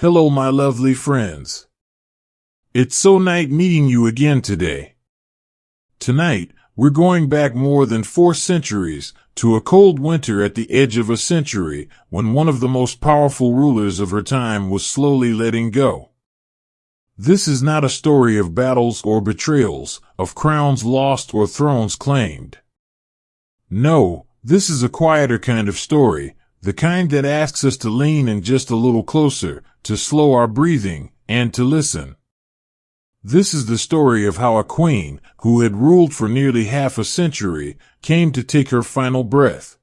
Hello, my lovely friends. It's so nice meeting you again today. Tonight, we're going back more than 4 centuries, to a cold winter at the edge of a century, when one of the most powerful rulers of her time was slowly letting go. This is not a story of battles or betrayals, of crowns lost or thrones claimed. No, this is a quieter kind of story, the kind that asks us to lean in just a little closer, to slow our breathing, and to listen. This is the story of how a queen, who had ruled for nearly half a century, came to take her final breath.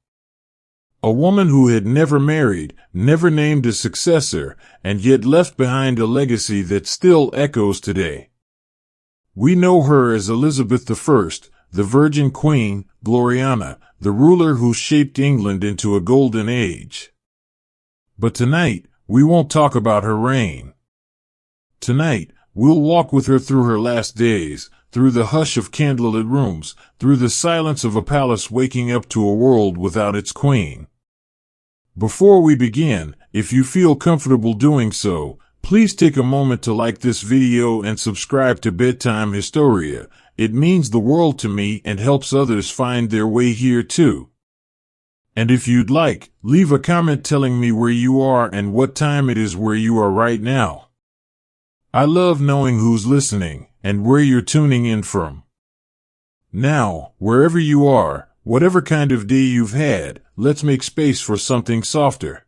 A woman who had never married, never named a successor, and yet left behind a legacy that still echoes today. We know her as Elizabeth I, the Virgin Queen, Gloriana, the ruler who shaped England into a golden age. But tonight, we won't talk about her reign. Tonight, we'll walk with her through her last days, through the hush of candlelit rooms, through the silence of a palace waking up to a world without its queen. Before we begin, if you feel comfortable doing so, please take a moment to like this video and subscribe to Bedtime Historia. It means the world to me and helps others find their way here too. And if you'd like, leave a comment telling me where you are and what time it is where you are right now. I love knowing who's listening and where you're tuning in from. Now, wherever you are, whatever kind of day you've had, let's make space for something softer.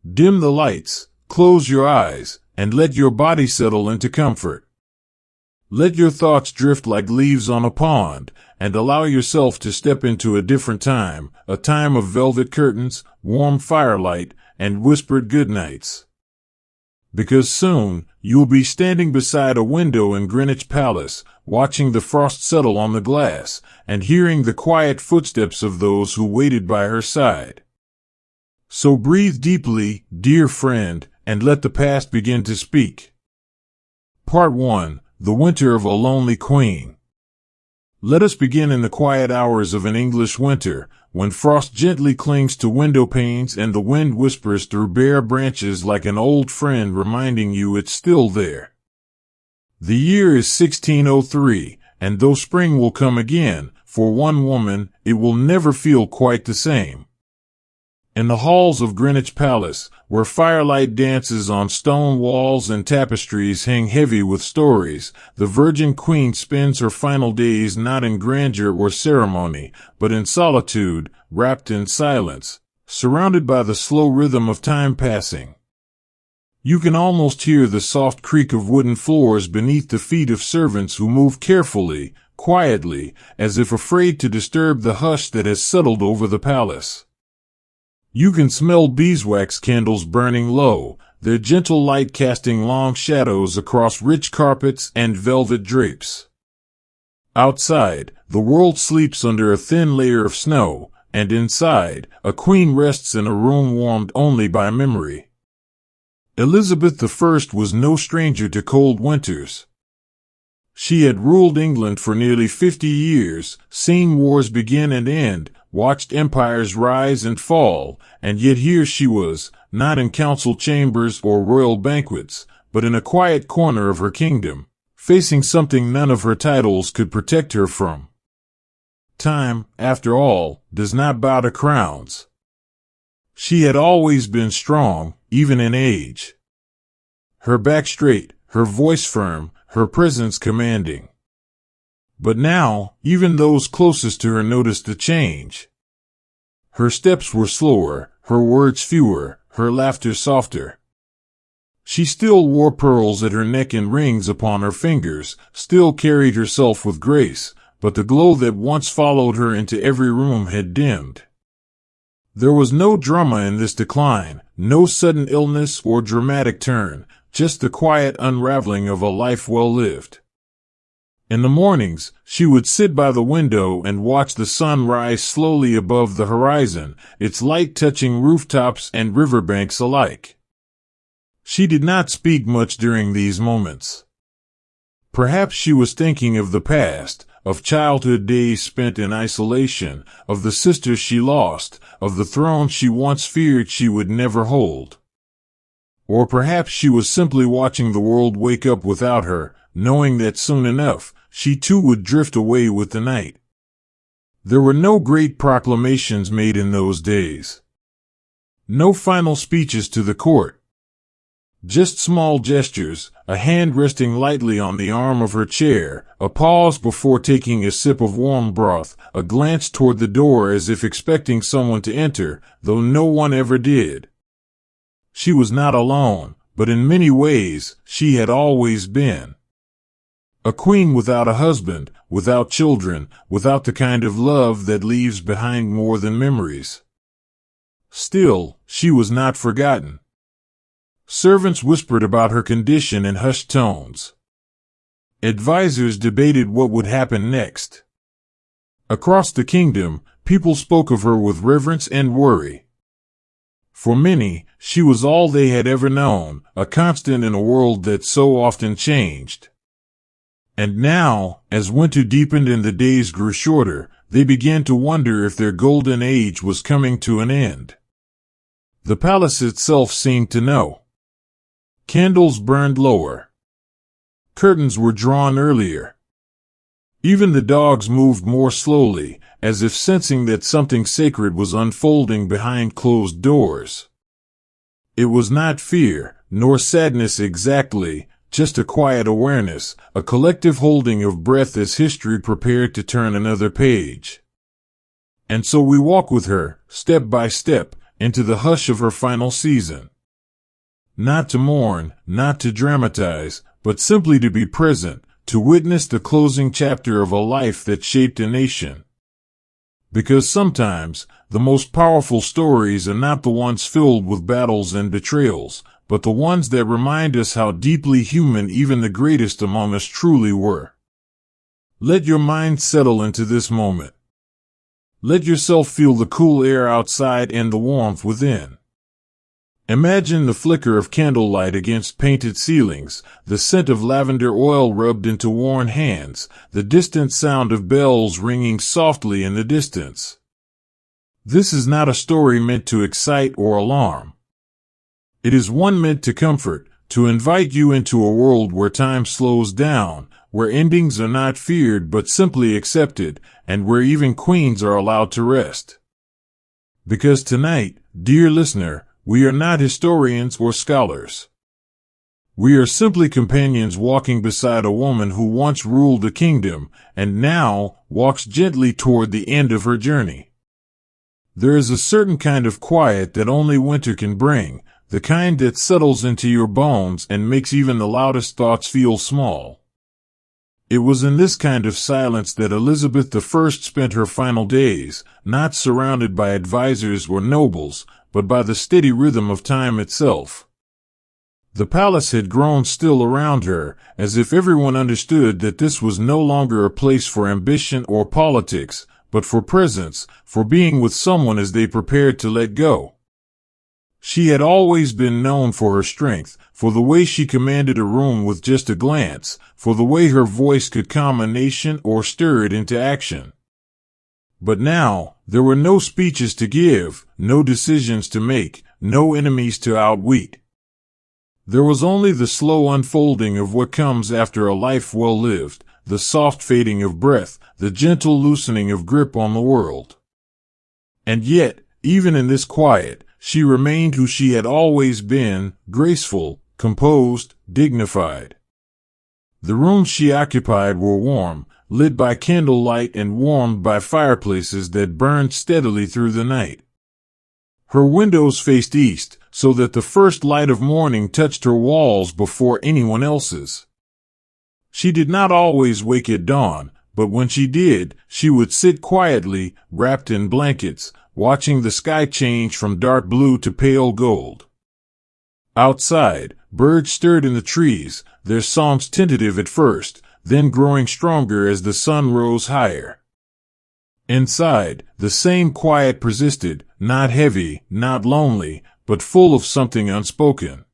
Dim the lights, close your eyes, and let your body settle into comfort. Let your thoughts drift like leaves on a pond, and allow yourself to step into a different time, a time of velvet curtains, warm firelight, and whispered goodnights. Because soon, you'll be standing beside a window in Greenwich Palace, watching the frost settle on the glass, and hearing the quiet footsteps of those who waited by her side. So breathe deeply, dear friend, and let the past begin to speak. Part 1. The Winter of a Lonely Queen. Let us begin in the quiet hours of an English winter, when frost gently clings to window panes and the wind whispers through bare branches like an old friend reminding you it's still there. The year is 1603, and though spring will come again, for one woman, it will never feel quite the same. In the halls of Greenwich Palace, where firelight dances on stone walls and tapestries hang heavy with stories, the Virgin Queen spends her final days not in grandeur or ceremony, but in solitude, wrapped in silence, surrounded by the slow rhythm of time passing. You can almost hear the soft creak of wooden floors beneath the feet of servants who move carefully, quietly, as if afraid to disturb the hush that has settled over the palace. You can smell beeswax candles burning low, their gentle light casting long shadows across rich carpets and velvet drapes. Outside, the world sleeps under a thin layer of snow, and inside, a queen rests in a room warmed only by memory. Elizabeth I was no stranger to cold winters. She had ruled England for nearly 50 years, seen wars begin and end, watched empires rise and fall, and yet here she was, not in council chambers or royal banquets, but in a quiet corner of her kingdom, facing something none of her titles could protect her from. Time, after all, does not bow to crowns. She had always been strong, even in age. Her back straight, her voice firm, her presence commanding. But now, even those closest to her noticed a change. Her steps were slower, her words fewer, her laughter softer. She still wore pearls at her neck and rings upon her fingers, still carried herself with grace, but the glow that once followed her into every room had dimmed. There was no drama in this decline, no sudden illness or dramatic turn, just the quiet unraveling of a life well lived. In the mornings, she would sit by the window and watch the sun rise slowly above the horizon, its light touching rooftops and riverbanks alike. She did not speak much during these moments. Perhaps she was thinking of the past, of childhood days spent in isolation, of the sisters she lost, of the throne she once feared she would never hold. Or perhaps she was simply watching the world wake up without her, knowing that soon enough, she too would drift away with the night. There were no great proclamations made in those days. No final speeches to the court. Just small gestures, a hand resting lightly on the arm of her chair, a pause before taking a sip of warm broth, a glance toward the door as if expecting someone to enter, though no one ever did. She was not alone, but in many ways, she had always been. A queen without a husband, without children, without the kind of love that leaves behind more than memories. Still, she was not forgotten. Servants whispered about her condition in hushed tones. Advisors debated what would happen next. Across the kingdom, people spoke of her with reverence and worry. For many, she was all they had ever known, a constant in a world that so often changed. And now, as winter deepened and the days grew shorter, they began to wonder if their golden age was coming to an end. The palace itself seemed to know. Candles burned lower. Curtains were drawn earlier. Even the dogs moved more slowly, as if sensing that something sacred was unfolding behind closed doors. It was not fear, nor sadness exactly, just a quiet awareness, a collective holding of breath as history prepared to turn another page. And so we walk with her, step by step, into the hush of her final season. Not to mourn, not to dramatize, but simply to be present, to witness the closing chapter of a life that shaped a nation. Because sometimes, the most powerful stories are not the ones filled with battles and betrayals, but the ones that remind us how deeply human even the greatest among us truly were. Let your mind settle into this moment. Let yourself feel the cool air outside and the warmth within. Imagine the flicker of candlelight against painted ceilings, the scent of lavender oil rubbed into worn hands, the distant sound of bells ringing softly in the distance. This is not a story meant to excite or alarm. It is one meant to comfort, to invite you into a world where time slows down, where endings are not feared but simply accepted, and where even queens are allowed to rest. Because tonight, dear listener, we are not historians or scholars. We are simply companions walking beside a woman who once ruled a kingdom, and now walks gently toward the end of her journey. There is a certain kind of quiet that only winter can bring, the kind that settles into your bones and makes even the loudest thoughts feel small. It was in this kind of silence that Elizabeth I spent her final days, not surrounded by advisors or nobles, but by the steady rhythm of time itself. The palace had grown still around her, as if everyone understood that this was no longer a place for ambition or politics, but for presence, for being with someone as they prepared to let go. She had always been known for her strength, for the way she commanded a room with just a glance, for the way her voice could calm a nation or stir it into action. But now, there were no speeches to give, no decisions to make, no enemies to outwit. There was only the slow unfolding of what comes after a life well lived, the soft fading of breath, the gentle loosening of grip on the world. And yet, even in this quiet, she remained who she had always been, graceful, composed, dignified. The rooms she occupied were warm, lit by candlelight and warmed by fireplaces that burned steadily through the night. Her windows faced east, so that the first light of morning touched her walls before anyone else's. She did not always wake at dawn, but when she did, she would sit quietly, wrapped in blankets, watching the sky change from dark blue to pale gold. Outside, birds stirred in the trees, their songs tentative at first, then growing stronger as the sun rose higher. Inside, the same quiet persisted, not heavy, not lonely, but full of something unspoken.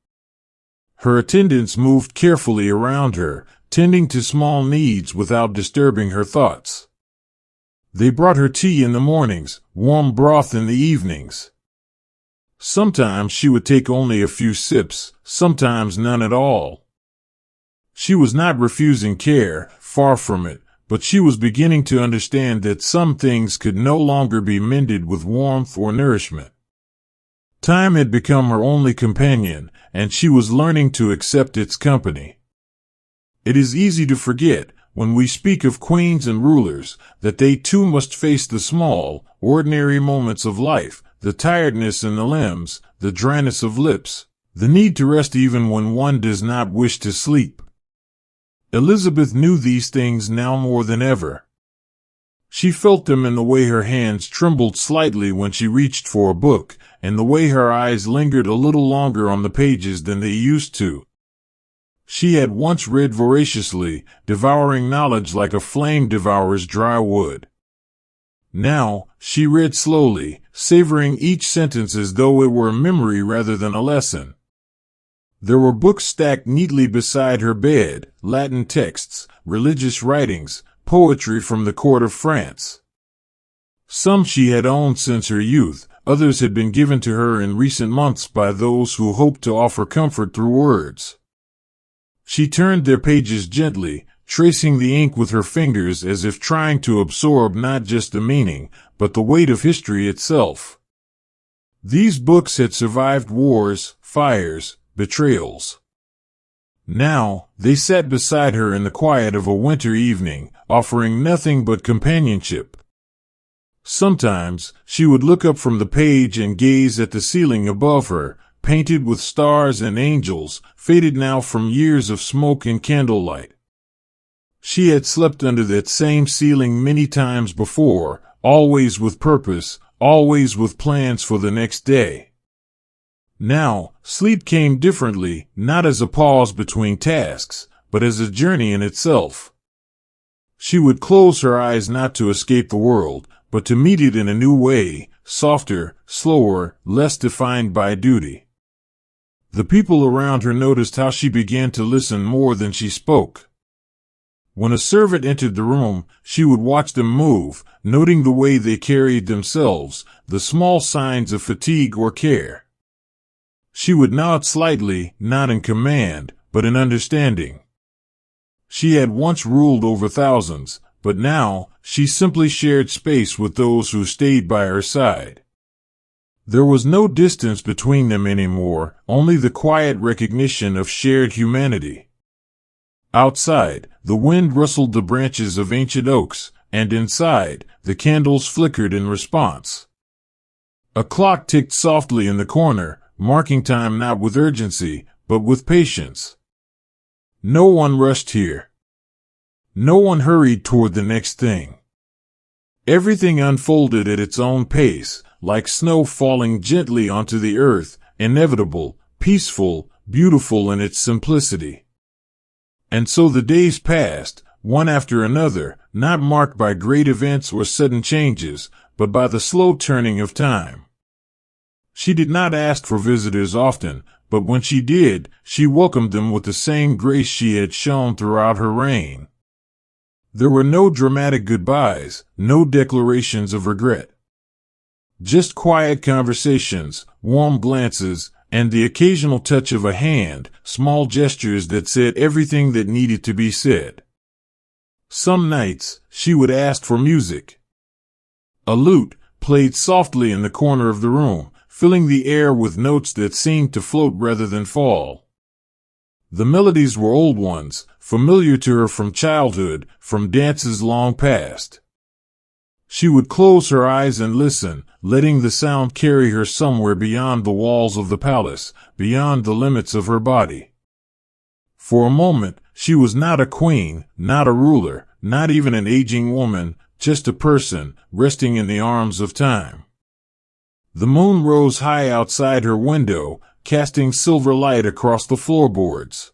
Her attendants moved carefully around her, tending to small needs without disturbing her thoughts. They brought her tea in the mornings, warm broth in the evenings. Sometimes she would take only a few sips, sometimes none at all. She was not refusing care, far from it, but she was beginning to understand that some things could no longer be mended with warmth or nourishment. Time had become her only companion, and she was learning to accept its company. It is easy to forget, when we speak of queens and rulers, that they too must face the small, ordinary moments of life, the tiredness in the limbs, the dryness of lips, the need to rest even when one does not wish to sleep. Elizabeth knew these things now more than ever. She felt them in the way her hands trembled slightly when she reached for a book, and the way her eyes lingered a little longer on the pages than they used to. She had once read voraciously, devouring knowledge like a flame devours dry wood. Now, she read slowly, savoring each sentence as though it were a memory rather than a lesson. There were books stacked neatly beside her bed, Latin texts, religious writings, poetry from the court of France. Some she had owned since her youth, others had been given to her in recent months by those who hoped to offer comfort through words. She turned their pages gently, tracing the ink with her fingers as if trying to absorb not just the meaning, but the weight of history itself. These books had survived wars, fires, betrayals. Now, they sat beside her in the quiet of a winter evening, offering nothing but companionship. Sometimes, she would look up from the page and gaze at the ceiling above her, painted with stars and angels, faded now from years of smoke and candlelight. She had slept under that same ceiling many times before, always with purpose, always with plans for the next day. Now, sleep came differently, not as a pause between tasks, but as a journey in itself. She would close her eyes not to escape the world, but to meet it in a new way, softer, slower, less defined by duty. The people around her noticed how she began to listen more than she spoke. When a servant entered the room, she would watch them move, noting the way they carried themselves, the small signs of fatigue or care. She would nod slightly, not in command, but in understanding. She had once ruled over thousands, but now, she simply shared space with those who stayed by her side. There was no distance between them anymore, only the quiet recognition of shared humanity. Outside, the wind rustled the branches of ancient oaks, and inside, the candles flickered in response. A clock ticked softly in the corner, marking time not with urgency, but with patience. No one rushed here. No one hurried toward the next thing. Everything unfolded at its own pace, like snow falling gently onto the earth, inevitable, peaceful, beautiful in its simplicity. And so the days passed, one after another, not marked by great events or sudden changes, but by the slow turning of time. She did not ask for visitors often, but when she did, she welcomed them with the same grace she had shown throughout her reign. There were no dramatic goodbyes, no declarations of regret. Just quiet conversations, warm glances, and the occasional touch of a hand, small gestures that said everything that needed to be said. Some nights, she would ask for music. A lute played softly in the corner of the room, filling the air with notes that seemed to float rather than fall. The melodies were old ones, familiar to her from childhood, from dances long past. She would close her eyes and listen, letting the sound carry her somewhere beyond the walls of the palace, beyond the limits of her body. For a moment, she was not a queen, not a ruler, not even an aging woman, just a person, resting in the arms of time. The moon rose high outside her window, casting silver light across the floorboards.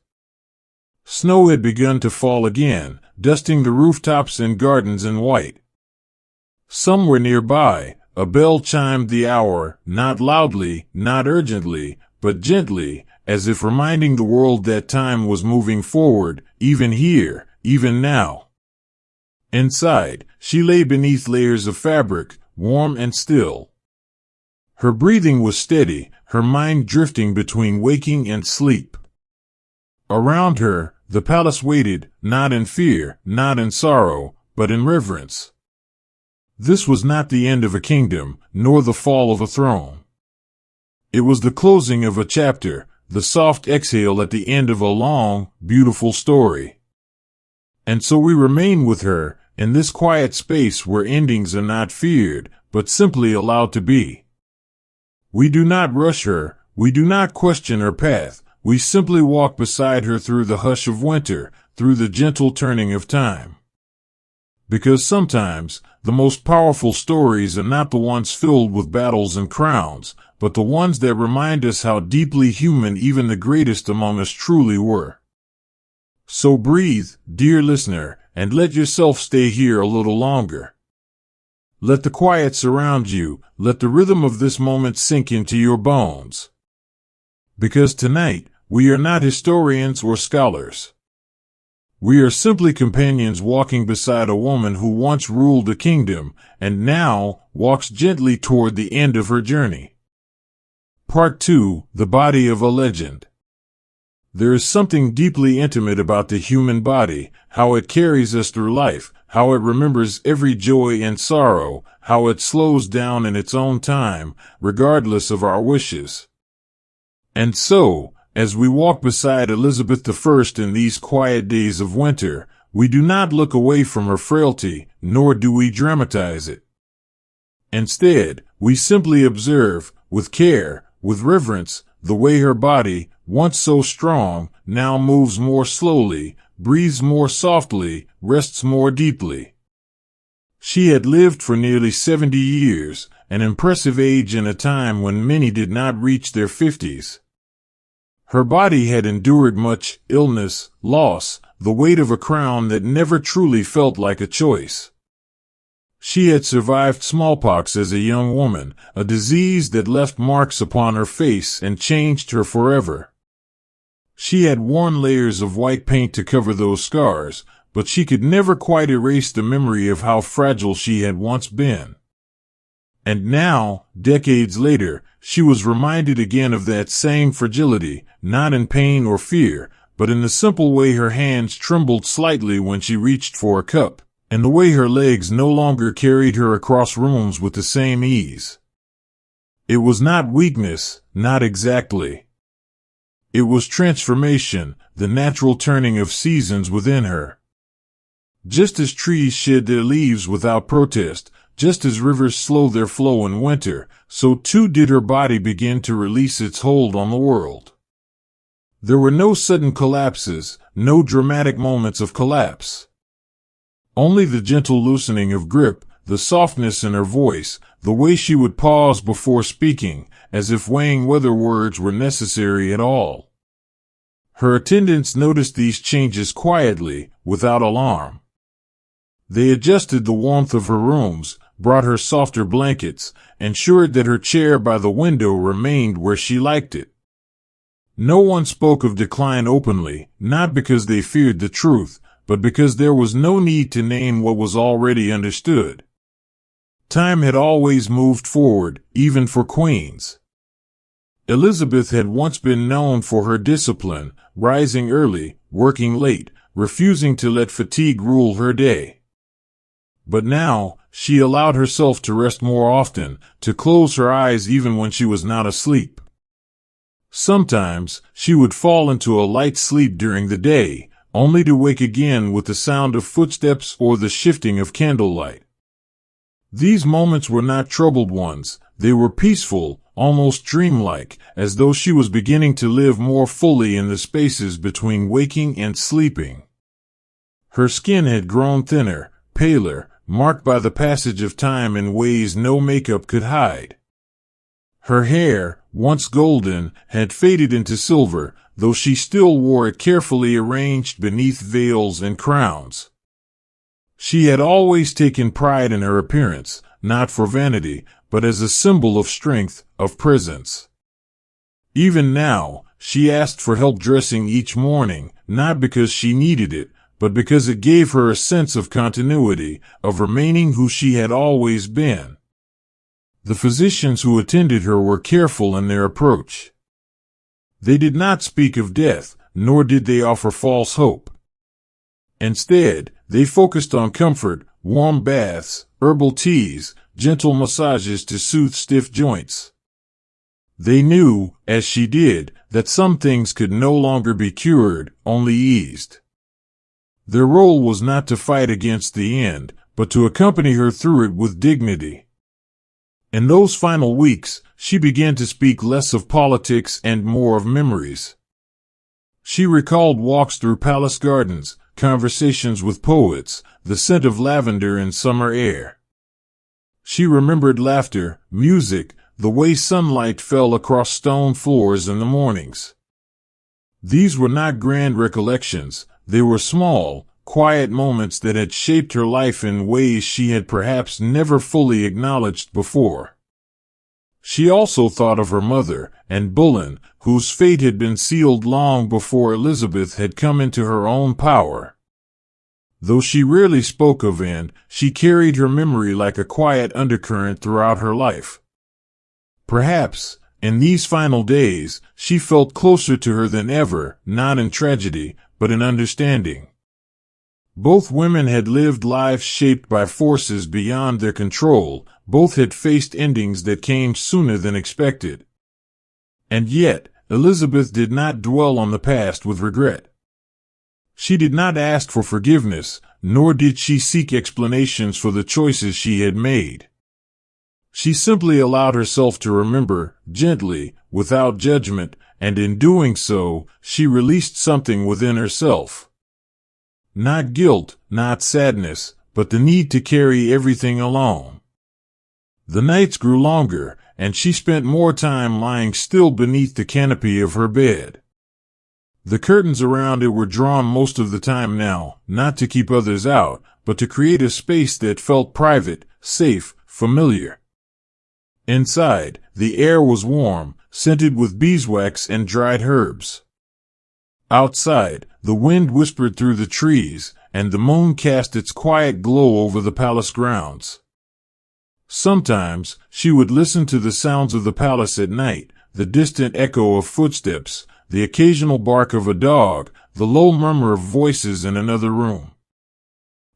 Snow had begun to fall again, dusting the rooftops and gardens in white. Somewhere nearby, a bell chimed the hour, not loudly, not urgently, but gently, as if reminding the world that time was moving forward, even here, even now. Inside, she lay beneath layers of fabric, warm and still. Her breathing was steady, her mind drifting between waking and sleep. Around her, the palace waited, not in fear, not in sorrow, but in reverence. This was not the end of a kingdom, nor the fall of a throne. It was the closing of a chapter, the soft exhale at the end of a long, beautiful story. And so we remain with her, in this quiet space where endings are not feared, but simply allowed to be. We do not rush her, we do not question her path, we simply walk beside her through the hush of winter, through the gentle turning of time. Because sometimes, the most powerful stories are not the ones filled with battles and crowns, but the ones that remind us how deeply human even the greatest among us truly were. So breathe, dear listener, and let yourself stay here a little longer. Let the quiet surround you, let the rhythm of this moment sink into your bones. Because tonight, we are not historians or scholars. We are simply companions walking beside a woman who once ruled a kingdom, and now walks gently toward the end of her journey. Part 2, The Body of a Legend. There is something deeply intimate about the human body, how it carries us through life, how it remembers every joy and sorrow, how it slows down in its own time, regardless of our wishes. And so, as we walk beside Elizabeth I in these quiet days of winter, we do not look away from her frailty, nor do we dramatize it. Instead, we simply observe, with care, with reverence, the way her body, once so strong, now moves more slowly, breathes more softly, rests more deeply. She had lived for nearly 70 years, an impressive age in a time when many did not reach their 50s. Her body had endured much illness, loss, the weight of a crown that never truly felt like a choice. She had survived smallpox as a young woman, a disease that left marks upon her face and changed her forever. She had worn layers of white paint to cover those scars, but she could never quite erase the memory of how fragile she had once been. And now, decades later, she was reminded again of that same fragility, not in pain or fear, but in the simple way her hands trembled slightly when she reached for a cup, and the way her legs no longer carried her across rooms with the same ease. It was not weakness, not exactly. It was transformation, the natural turning of seasons within her. Just as trees shed their leaves without protest, just as rivers slow their flow in winter, so too did her body begin to release its hold on the world. There were no sudden collapses, no dramatic moments of collapse. Only the gentle loosening of grip, the softness in her voice, the way she would pause before speaking, as if weighing whether words were necessary at all. Her attendants noticed these changes quietly, without alarm. They adjusted the warmth of her rooms, brought her softer blankets, ensured that her chair by the window remained where she liked it. No one spoke of decline openly, not because they feared the truth, but because there was no need to name what was already understood. Time had always moved forward, even for queens. Elizabeth had once been known for her discipline, rising early, working late, refusing to let fatigue rule her day. But now, she allowed herself to rest more often, to close her eyes even when she was not asleep. Sometimes, she would fall into a light sleep during the day, only to wake again with the sound of footsteps or the shifting of candlelight. These moments were not troubled ones, they were peaceful, almost dreamlike, as though she was beginning to live more fully in the spaces between waking and sleeping. Her skin had grown thinner, paler, marked by the passage of time in ways no makeup could hide. Her hair, once golden, had faded into silver, though she still wore it carefully arranged beneath veils and crowns. She had always taken pride in her appearance, not for vanity, but as a symbol of strength, of presence. Even now, she asked for help dressing each morning, not because she needed it, but because it gave her a sense of continuity, of remaining who she had always been. The physicians who attended her were careful in their approach. They did not speak of death, nor did they offer false hope. Instead, they focused on comfort, warm baths, herbal teas, gentle massages to soothe stiff joints. They knew, as she did, that some things could no longer be cured, only eased. Their role was not to fight against the end, but to accompany her through it with dignity. In those final weeks, she began to speak less of politics and more of memories. She recalled walks through palace gardens, conversations with poets, the scent of lavender in summer air. She remembered laughter, music, the way sunlight fell across stone floors in the mornings. These were not grand recollections, they were small, quiet moments that had shaped her life in ways she had perhaps never fully acknowledged before. She also thought of her mother, and Bullen, whose fate had been sealed long before Elizabeth had come into her own power. Though she rarely spoke of Anne, she carried her memory like a quiet undercurrent throughout her life. Perhaps, in these final days, she felt closer to her than ever, not in tragedy, but in understanding. Both women had lived lives shaped by forces beyond their control, both had faced endings that came sooner than expected. And yet, Elizabeth did not dwell on the past with regret. She did not ask for forgiveness, nor did she seek explanations for the choices she had made. She simply allowed herself to remember, gently, without judgment, and in doing so, she released something within herself. Not guilt, not sadness, but the need to carry everything alone. The nights grew longer, and she spent more time lying still beneath the canopy of her bed. The curtains around it were drawn most of the time now, not to keep others out, but to create a space that felt private, safe, familiar. Inside, the air was warm, scented with beeswax and dried herbs. Outside, the wind whispered through the trees, and the moon cast its quiet glow over the palace grounds. Sometimes, she would listen to the sounds of the palace at night, the distant echo of footsteps, the occasional bark of a dog, the low murmur of voices in another room.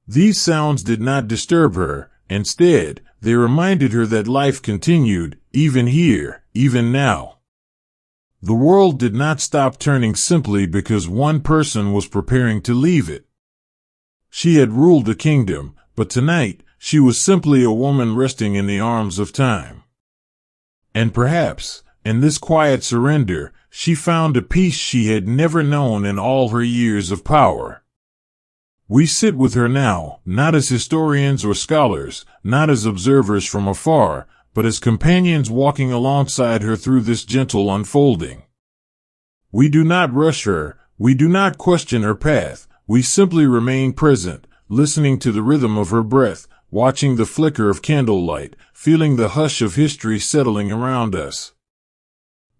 These sounds did not disturb her. Instead, they reminded her that life continued, even here, even now. The world did not stop turning simply because one person was preparing to leave it. She had ruled a kingdom, but tonight, she was simply a woman resting in the arms of time. And perhaps, in this quiet surrender, she found a peace she had never known in all her years of power. We sit with her now, not as historians or scholars, not as observers from afar, but as companions walking alongside her through this gentle unfolding. We do not rush her, we do not question her path, we simply remain present, listening to the rhythm of her breath, watching the flicker of candlelight, feeling the hush of history settling around us.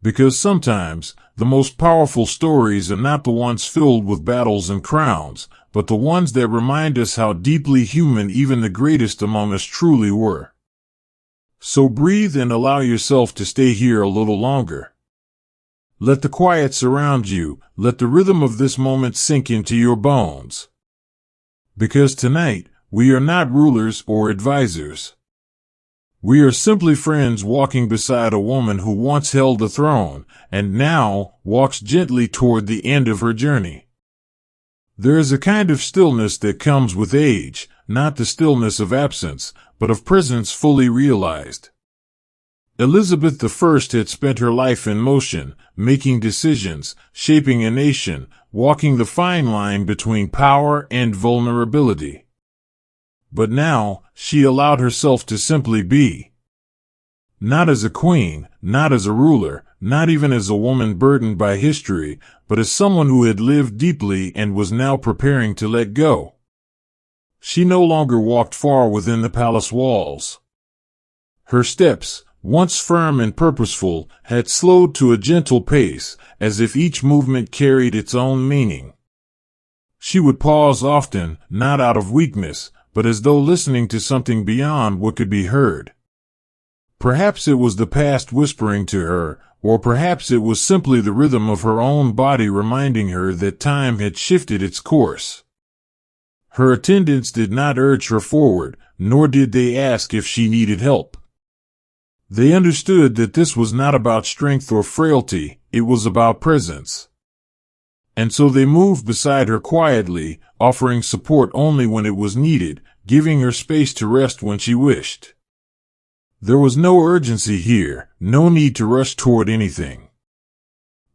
Because sometimes, the most powerful stories are not the ones filled with battles and crowns, but the ones that remind us how deeply human even the greatest among us truly were. So breathe and allow yourself to stay here a little longer. Let the quiet surround you, let the rhythm of this moment sink into your bones. Because tonight, we are not rulers or advisors. We are simply friends walking beside a woman who once held the throne, and now walks gently toward the end of her journey. There is a kind of stillness that comes with age, not the stillness of absence, but of presence fully realized. Elizabeth I had spent her life in motion, making decisions, shaping a nation, walking the fine line between power and vulnerability. But now, she allowed herself to simply be. Not as a queen, not as a ruler, not even as a woman burdened by history, but as someone who had lived deeply and was now preparing to let go. She no longer walked far within the palace walls. Her steps, once firm and purposeful, had slowed to a gentle pace, as if each movement carried its own meaning. She would pause often, not out of weakness, but as though listening to something beyond what could be heard. Perhaps it was the past whispering to her, or perhaps it was simply the rhythm of her own body reminding her that time had shifted its course. Her attendants did not urge her forward, nor did they ask if she needed help. They understood that this was not about strength or frailty, it was about presence. And so they moved beside her quietly, offering support only when it was needed, giving her space to rest when she wished. There was no urgency here, no need to rush toward anything.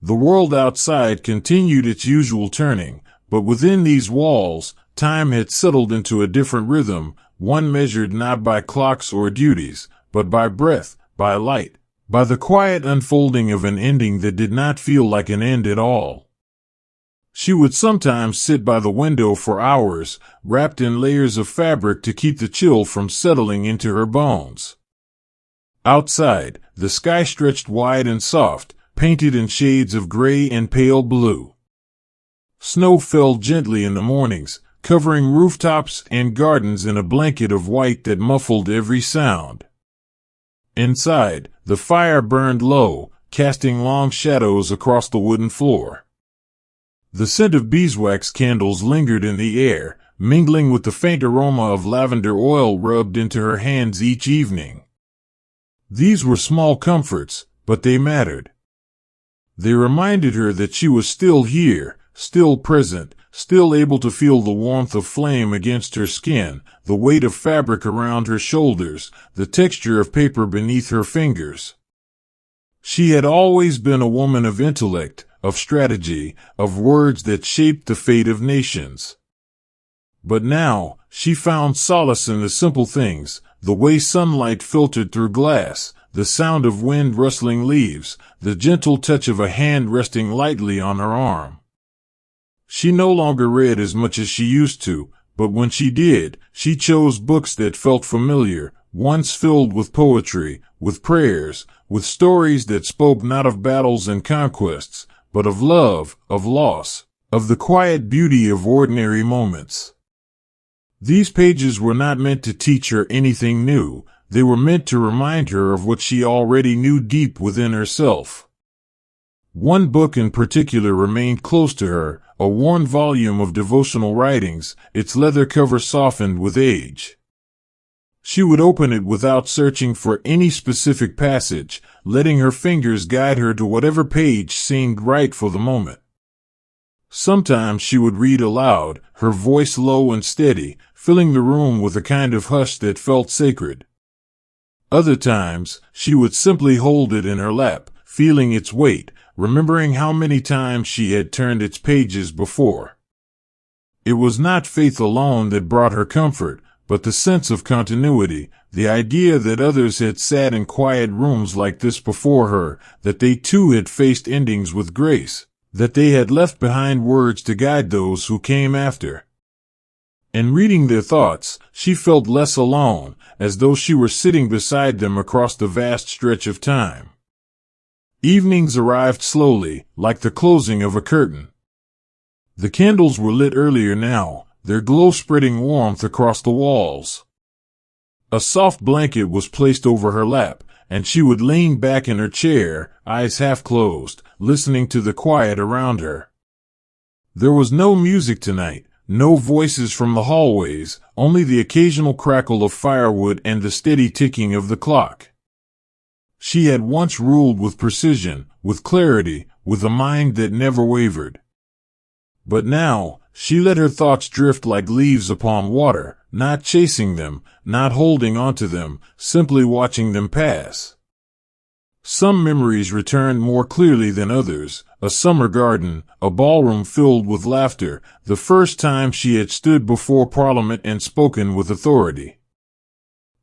The world outside continued its usual turning, but within these walls, time had settled into a different rhythm, one measured not by clocks or duties, but by breath, by light, by the quiet unfolding of an ending that did not feel like an end at all. She would sometimes sit by the window for hours, wrapped in layers of fabric to keep the chill from settling into her bones. Outside, the sky stretched wide and soft, painted in shades of gray and pale blue. Snow fell gently in the mornings, covering rooftops and gardens in a blanket of white that muffled every sound. Inside, the fire burned low, casting long shadows across the wooden floor. The scent of beeswax candles lingered in the air, mingling with the faint aroma of lavender oil rubbed into her hands each evening. These were small comforts, but they mattered. They reminded her that she was still here, still present, still able to feel the warmth of flame against her skin, the weight of fabric around her shoulders, the texture of paper beneath her fingers. She had always been a woman of intellect, of strategy, of words that shaped the fate of nations. But now, she found solace in the simple things, the way sunlight filtered through glass, the sound of wind rustling leaves, the gentle touch of a hand resting lightly on her arm. She no longer read as much as she used to, but when she did, she chose books that felt familiar, ones filled with poetry, with prayers, with stories that spoke not of battles and conquests, but of love, of loss, of the quiet beauty of ordinary moments. These pages were not meant to teach her anything new, they were meant to remind her of what she already knew deep within herself. One book in particular remained close to her, a worn volume of devotional writings, its leather cover softened with age. She would open it without searching for any specific passage, letting her fingers guide her to whatever page seemed right for the moment. Sometimes she would read aloud, her voice low and steady, filling the room with a kind of hush that felt sacred. Other times, she would simply hold it in her lap, feeling its weight, remembering how many times she had turned its pages before. It was not faith alone that brought her comfort, but the sense of continuity, the idea that others had sat in quiet rooms like this before her, that they too had faced endings with grace, that they had left behind words to guide those who came after. In reading their thoughts, she felt less alone, as though she were sitting beside them across the vast stretch of time. Evenings arrived slowly, like the closing of a curtain. The candles were lit earlier now, their glow spreading warmth across the walls. A soft blanket was placed over her lap, and she would lean back in her chair, eyes half closed, listening to the quiet around her. There was no music tonight, no voices from the hallways, only the occasional crackle of firewood and the steady ticking of the clock. She had once ruled with precision, with clarity, with a mind that never wavered. But now, she let her thoughts drift like leaves upon water, not chasing them, not holding onto them, simply watching them pass. Some memories returned more clearly than others, a summer garden, a ballroom filled with laughter, the first time she had stood before Parliament and spoken with authority.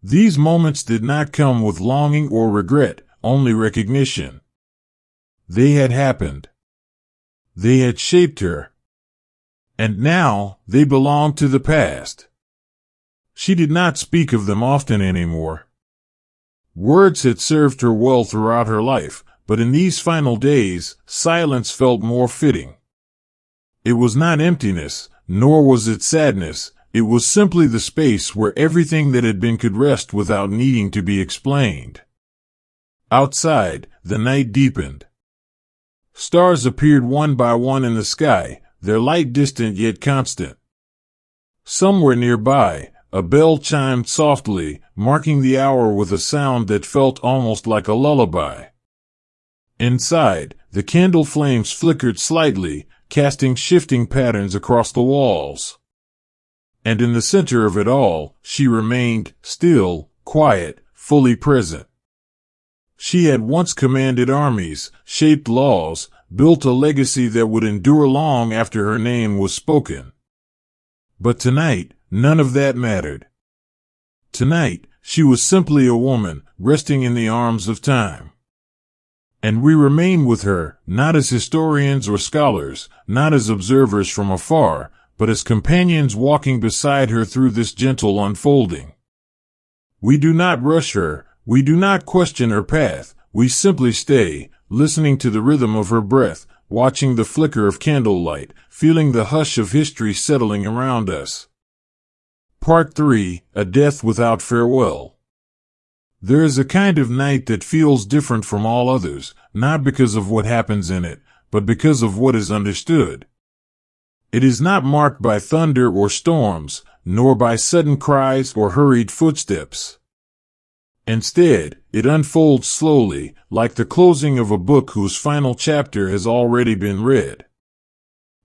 These moments did not come with longing or regret, only recognition. They had happened. They had shaped her. And now, they belonged to the past. She did not speak of them often anymore. Words had served her well throughout her life, but in these final days, silence felt more fitting. It was not emptiness, nor was it sadness, it was simply the space where everything that had been could rest without needing to be explained. Outside, the night deepened. Stars appeared one by one in the sky, their light distant yet constant. Somewhere nearby, a bell chimed softly, marking the hour with a sound that felt almost like a lullaby. Inside, the candle flames flickered slightly, casting shifting patterns across the walls. And in the center of it all, she remained, still, quiet, fully present. She had once commanded armies, shaped laws, built a legacy that would endure long after her name was spoken. But tonight, none of that mattered. Tonight, she was simply a woman, resting in the arms of time. And we remain with her, not as historians or scholars, not as observers from afar, but as companions walking beside her through this gentle unfolding. We do not rush her, we do not question her path, we simply stay, listening to the rhythm of her breath, watching the flicker of candlelight, feeling the hush of history settling around us. Part 3, A Death Without Farewell. There is a kind of night that feels different from all others, not because of what happens in it, but because of what is understood. It is not marked by thunder or storms, nor by sudden cries or hurried footsteps. Instead, it unfolds slowly, like the closing of a book whose final chapter has already been read.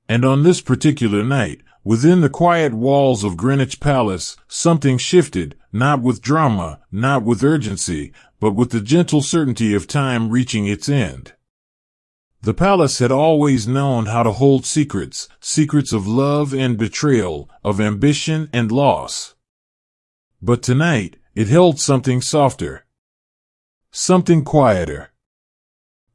And on this particular night, within the quiet walls of Greenwich Palace, something shifted, not with drama, not with urgency, but with the gentle certainty of time reaching its end. The palace had always known how to hold secrets, secrets of love and betrayal, of ambition and loss. But tonight, it held something softer. Something quieter.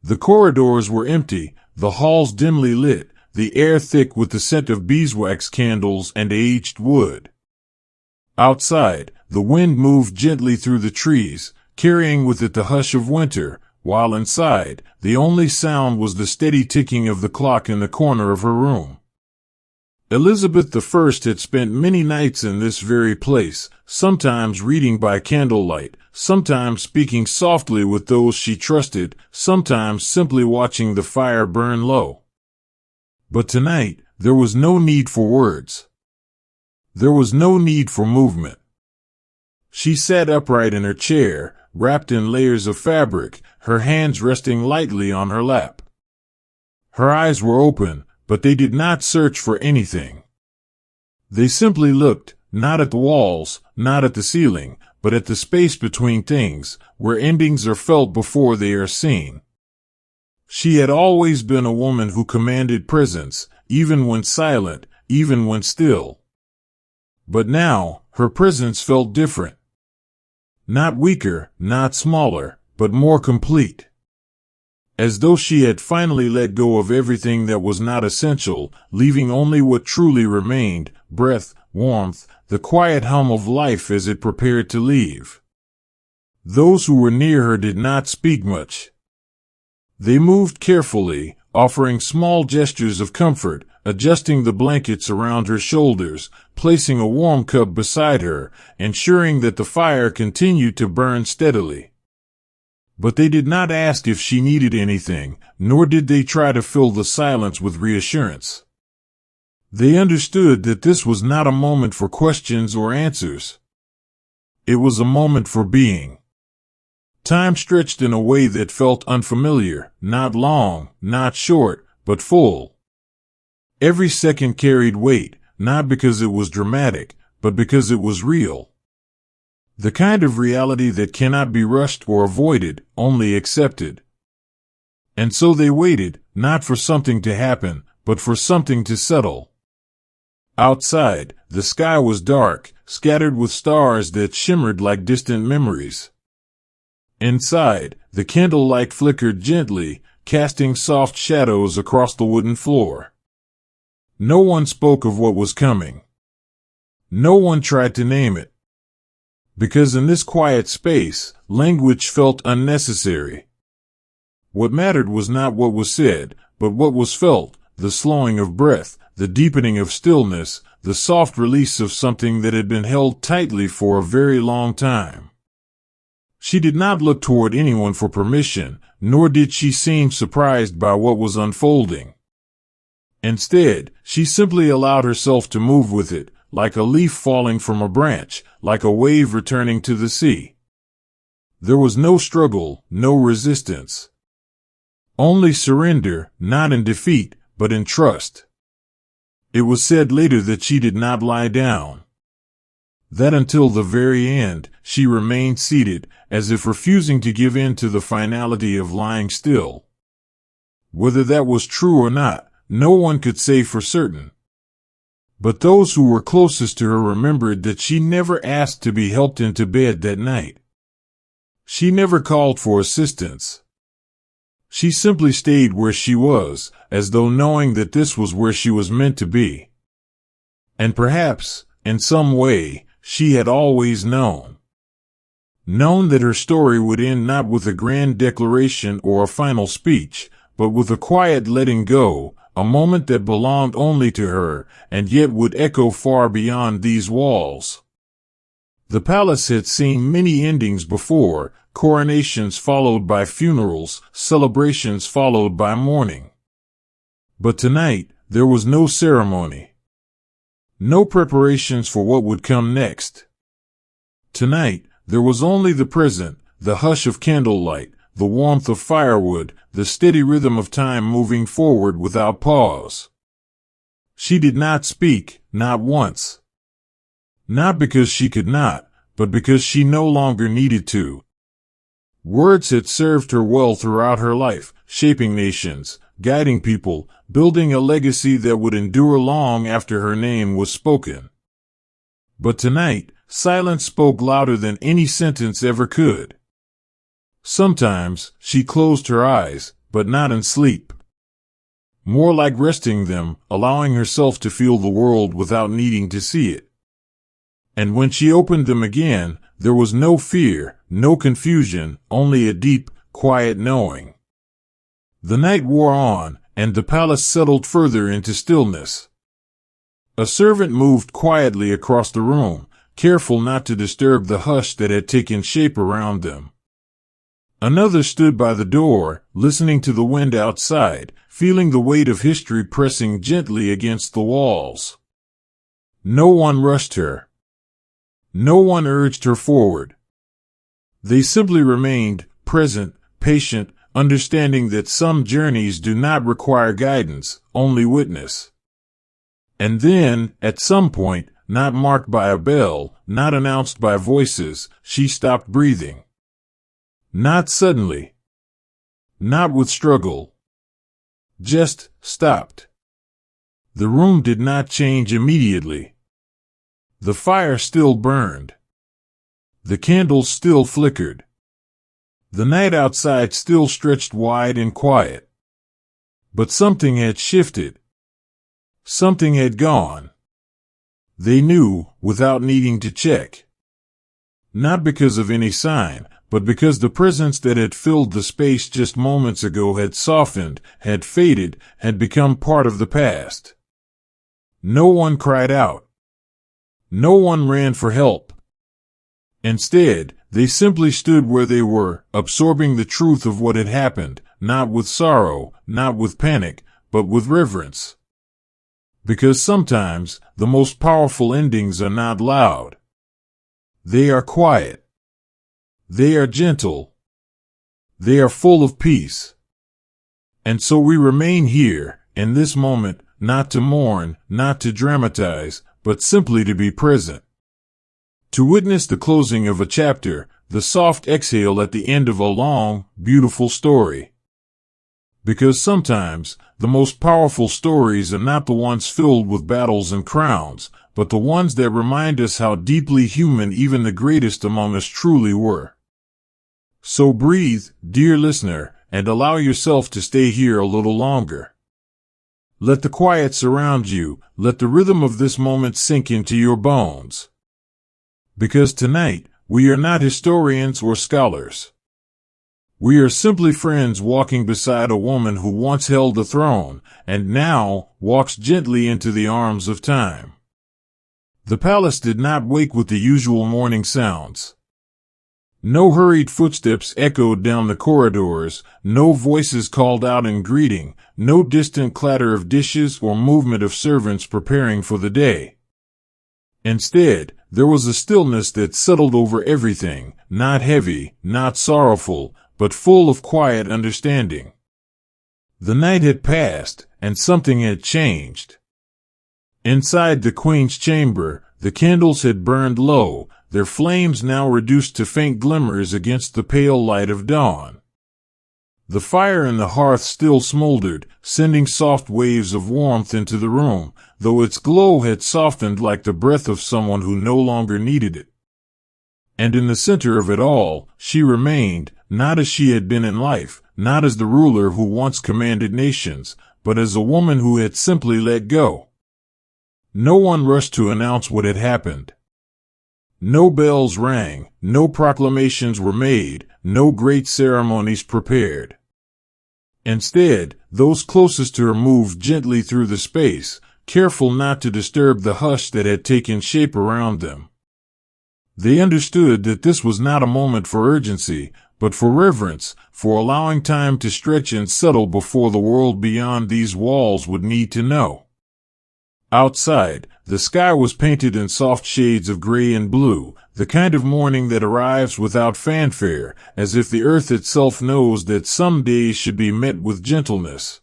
The corridors were empty, the halls dimly lit, the air thick with the scent of beeswax candles and aged wood. Outside, the wind moved gently through the trees, carrying with it the hush of winter, while inside, the only sound was the steady ticking of the clock in the corner of her room. Elizabeth I had spent many nights in this very place, sometimes reading by candlelight, sometimes speaking softly with those she trusted, sometimes simply watching the fire burn low. But tonight, there was no need for words. There was no need for movement. She sat upright in her chair, wrapped in layers of fabric, her hands resting lightly on her lap. Her eyes were open, but they did not search for anything. They simply looked, not at the walls, not at the ceiling, but at the space between things, where endings are felt before they are seen. She had always been a woman who commanded presence, even when silent, even when still. But now, her presence felt different. Not weaker, not smaller, but more complete. As though she had finally let go of everything that was not essential, leaving only what truly remained, breath, warmth, the quiet hum of life as it prepared to leave. Those who were near her did not speak much. They moved carefully, offering small gestures of comfort, adjusting the blankets around her shoulders, placing a warm cup beside her, ensuring that the fire continued to burn steadily. But they did not ask if she needed anything, nor did they try to fill the silence with reassurance. They understood that this was not a moment for questions or answers. It was a moment for being. Time stretched in a way that felt unfamiliar, not long, not short, but full. Every second carried weight, not because it was dramatic, but because it was real. The kind of reality that cannot be rushed or avoided, only accepted. And so they waited, not for something to happen, but for something to settle. Outside, the sky was dark, scattered with stars that shimmered like distant memories. Inside, the candlelight flickered gently, casting soft shadows across the wooden floor. No one spoke of what was coming. No one tried to name it. Because in this quiet space, language felt unnecessary. What mattered was not what was said, but what was felt, the slowing of breath, the deepening of stillness, the soft release of something that had been held tightly for a very long time. She did not look toward anyone for permission, nor did she seem surprised by what was unfolding. Instead, she simply allowed herself to move with it, like a leaf falling from a branch, like a wave returning to the sea. There was no struggle, no resistance. Only surrender, not in defeat, but in trust. It was said later that she did not lie down. That until the very end, she remained seated, as if refusing to give in to the finality of lying still. Whether that was true or not, no one could say for certain. But those who were closest to her remembered that she never asked to be helped into bed that night. She never called for assistance. She simply stayed where she was, as though knowing that this was where she was meant to be. And perhaps, in some way, she had always known. Known that her story would end not with a grand declaration or a final speech, but with a quiet letting go, a moment that belonged only to her, and yet would echo far beyond these walls. The palace had seen many endings before, coronations followed by funerals, celebrations followed by mourning. But tonight, there was no ceremony. No preparations for what would come next. Tonight, there was only the present, the hush of candlelight, the warmth of firewood, the steady rhythm of time moving forward without pause. She did not speak, not once. Not because she could not, but because she no longer needed to. Words had served her well throughout her life, shaping nations, guiding people, building a legacy that would endure long after her name was spoken. But tonight, silence spoke louder than any sentence ever could. Sometimes, she closed her eyes, but not in sleep. More like resting them, allowing herself to feel the world without needing to see it. And when she opened them again, there was no fear, no confusion, only a deep, quiet knowing. The night wore on, and the palace settled further into stillness. A servant moved quietly across the room, careful not to disturb the hush that had taken shape around them. Another stood by the door, listening to the wind outside, feeling the weight of history pressing gently against the walls. No one rushed her. No one urged her forward. They simply remained, present, patient, understanding that some journeys do not require guidance, only witness. And then, at some point, not marked by a bell, not announced by voices, she stopped breathing. Not suddenly. Not with struggle. Just stopped. The room did not change immediately. The fire still burned. The candles still flickered. The night outside still stretched wide and quiet. But something had shifted. Something had gone. They knew, without needing to check. Not because of any sign, but because the presence that had filled the space just moments ago had softened, had faded, had become part of the past. No one cried out. No one ran for help. Instead, they simply stood where they were, absorbing the truth of what had happened, not with sorrow, not with panic, but with reverence. Because sometimes, the most powerful endings are not loud. They are quiet. They are gentle. They are full of peace. And so we remain here, in this moment, not to mourn, not to dramatize, but simply to be present. To witness the closing of a chapter, the soft exhale at the end of a long, beautiful story. Because sometimes, the most powerful stories are not the ones filled with battles and crowns, but the ones that remind us how deeply human even the greatest among us truly were. So breathe, dear listener, and allow yourself to stay here a little longer. Let the quiet surround you, let the rhythm of this moment sink into your bones. Because tonight, we are not historians or scholars. We are simply friends walking beside a woman who once held the throne, and now walks gently into the arms of time. The palace did not wake with the usual morning sounds. No hurried footsteps echoed down the corridors, no voices called out in greeting, no distant clatter of dishes or movement of servants preparing for the day. Instead, there was a stillness that settled over everything, not heavy, not sorrowful, but full of quiet understanding. The night had passed, and something had changed. Inside the Queen's chamber, the candles had burned low, their flames now reduced to faint glimmers against the pale light of dawn. The fire in the hearth still smoldered, sending soft waves of warmth into the room, though its glow had softened like the breath of someone who no longer needed it. And in the center of it all, she remained, not as she had been in life, not as the ruler who once commanded nations, but as a woman who had simply let go. No one rushed to announce what had happened. No bells rang, no proclamations were made, no great ceremonies prepared. Instead, those closest to her moved gently through the space, careful not to disturb the hush that had taken shape around them. They understood that this was not a moment for urgency, but for reverence, for allowing time to stretch and settle before the world beyond these walls would need to know. Outside, the sky was painted in soft shades of gray and blue, the kind of morning that arrives without fanfare, as if the earth itself knows that some days should be met with gentleness.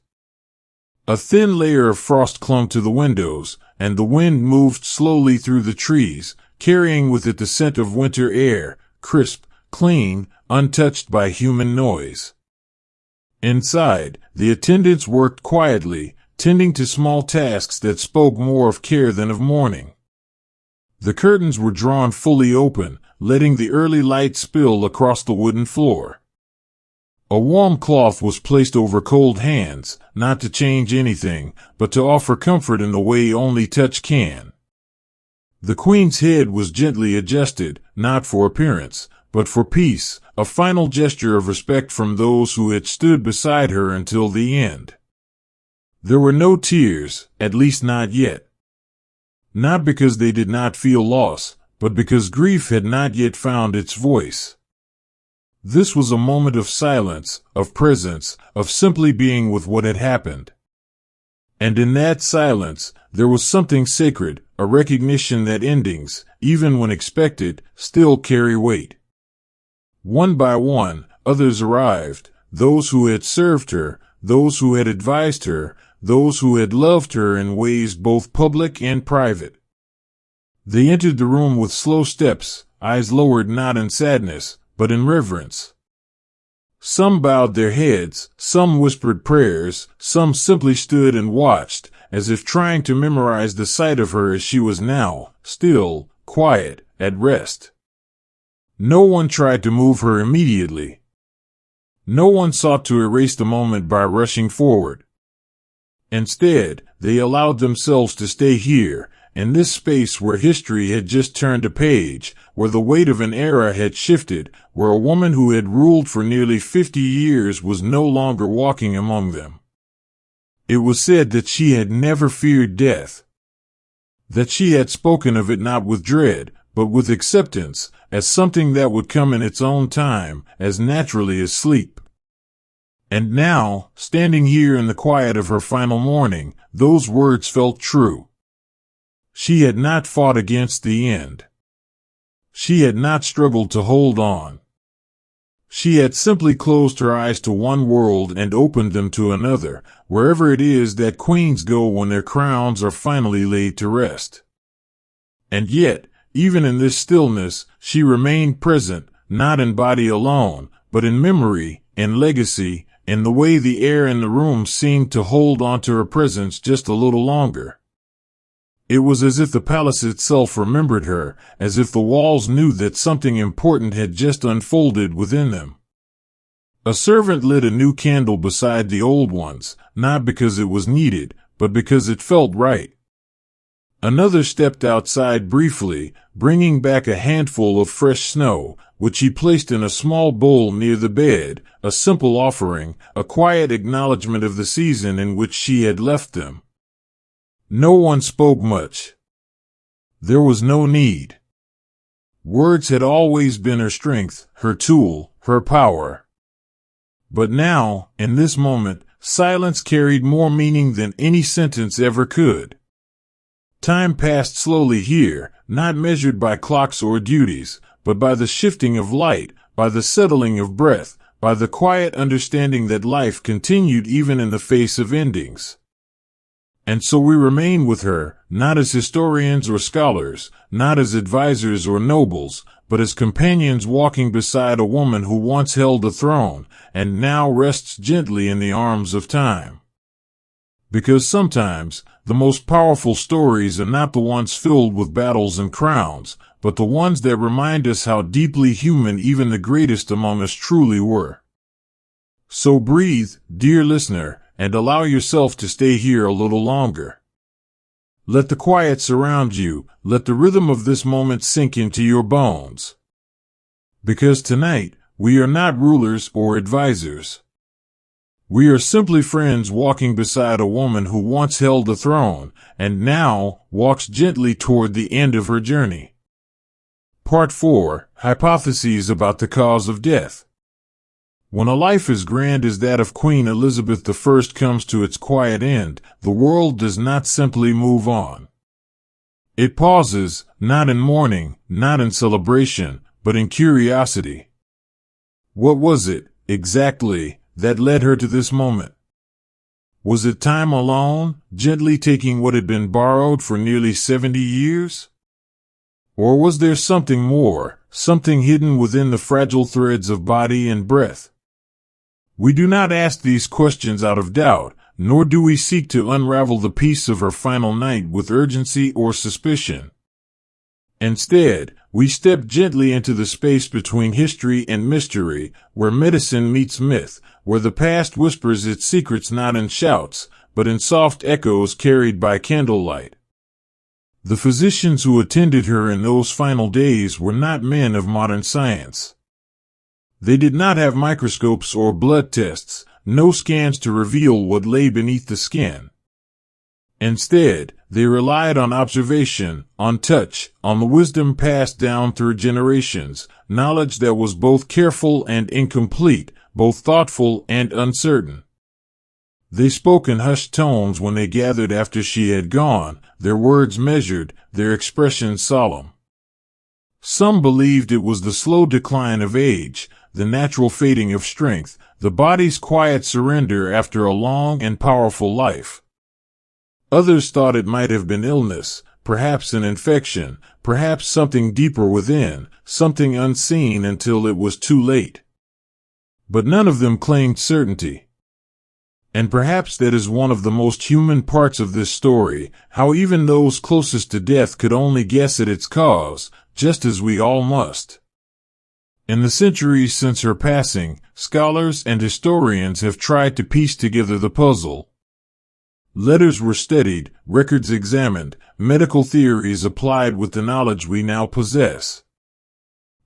A thin layer of frost clung to the windows, and the wind moved slowly through the trees, carrying with it the scent of winter air, crisp, clean, untouched by human noise. Inside, the attendants worked quietly, tending to small tasks that spoke more of care than of mourning. The curtains were drawn fully open, letting the early light spill across the wooden floor. A warm cloth was placed over cold hands, not to change anything, but to offer comfort in the way only touch can. The Queen's head was gently adjusted, not for appearance, but for peace, a final gesture of respect from those who had stood beside her until the end. There were no tears, at least not yet. Not because they did not feel loss, but because grief had not yet found its voice. This was a moment of silence, of presence, of simply being with what had happened. And in that silence, there was something sacred, a recognition that endings, even when expected, still carry weight. One by one, others arrived, those who had served her, those who had advised her, those who had loved her in ways both public and private. They entered the room with slow steps, eyes lowered not in sadness, but in reverence. Some bowed their heads, some whispered prayers, some simply stood and watched, as if trying to memorize the sight of her as she was now, still, quiet, at rest. No one tried to move her immediately. No one sought to erase the moment by rushing forward. Instead, they allowed themselves to stay here, in this space where history had just turned a page, where the weight of an era had shifted, where a woman who had ruled for nearly 50 years was no longer walking among them. It was said that she had never feared death. That she had spoken of it not with dread, but with acceptance, as something that would come in its own time, as naturally as sleep. And now, standing here in the quiet of her final morning, those words felt true. She had not fought against the end. She had not struggled to hold on. She had simply closed her eyes to one world and opened them to another, wherever it is that queens go when their crowns are finally laid to rest. And yet, even in this stillness, she remained present, not in body alone, but in memory, in legacy, in the way the air in the room seemed to hold on to her presence just a little longer. It was as if the palace itself remembered her, as if the walls knew that something important had just unfolded within them. A servant lit a new candle beside the old ones, not because it was needed, but because it felt right. Another stepped outside briefly, bringing back a handful of fresh snow, which he placed in a small bowl near the bed, a simple offering, a quiet acknowledgement of the season in which she had left them. No one spoke much. There was no need. Words had always been her strength, her tool, her power. But now, in this moment, silence carried more meaning than any sentence ever could. Time passed slowly here, not measured by clocks or duties, but by the shifting of light, by the settling of breath, by the quiet understanding that life continued even in the face of endings. And so we remain with her, not as historians or scholars, not as advisors or nobles, but as companions walking beside a woman who once held a throne, and now rests gently in the arms of time. Because sometimes, the most powerful stories are not the ones filled with battles and crowns, but the ones that remind us how deeply human even the greatest among us truly were. So breathe, dear listener, and allow yourself to stay here a little longer. Let the quiet surround you, let the rhythm of this moment sink into your bones. Because tonight, we are not rulers or advisors. We are simply friends walking beside a woman who once held a throne, and now walks gently toward the end of her journey. Part 4, Hypotheses about the cause of death. When a life as grand as that of Queen Elizabeth I comes to its quiet end, the world does not simply move on. It pauses, not in mourning, not in celebration, but in curiosity. What was it, exactly, that led her to this moment? Was it time alone, gently taking what had been borrowed for nearly 70 years? Or was there something more, something hidden within the fragile threads of body and breath? We do not ask these questions out of doubt, nor do we seek to unravel the peace of her final night with urgency or suspicion. Instead, we step gently into the space between history and mystery, where medicine meets myth, where the past whispers its secrets not in shouts, but in soft echoes carried by candlelight. The physicians who attended her in those final days were not men of modern science. They did not have microscopes or blood tests, no scans to reveal what lay beneath the skin. Instead, they relied on observation, on touch, on the wisdom passed down through generations, knowledge that was both careful and incomplete, both thoughtful and uncertain. They spoke in hushed tones when they gathered after she had gone, their words measured, their expressions solemn. Some believed it was the slow decline of age, the natural fading of strength, the body's quiet surrender after a long and powerful life. Others thought it might have been illness, perhaps an infection, perhaps something deeper within, something unseen until it was too late. But none of them claimed certainty. And perhaps that is one of the most human parts of this story, how even those closest to death could only guess at its cause, just as we all must. In the centuries since her passing, scholars and historians have tried to piece together the puzzle. Letters were studied, records examined, medical theories applied with the knowledge we now possess.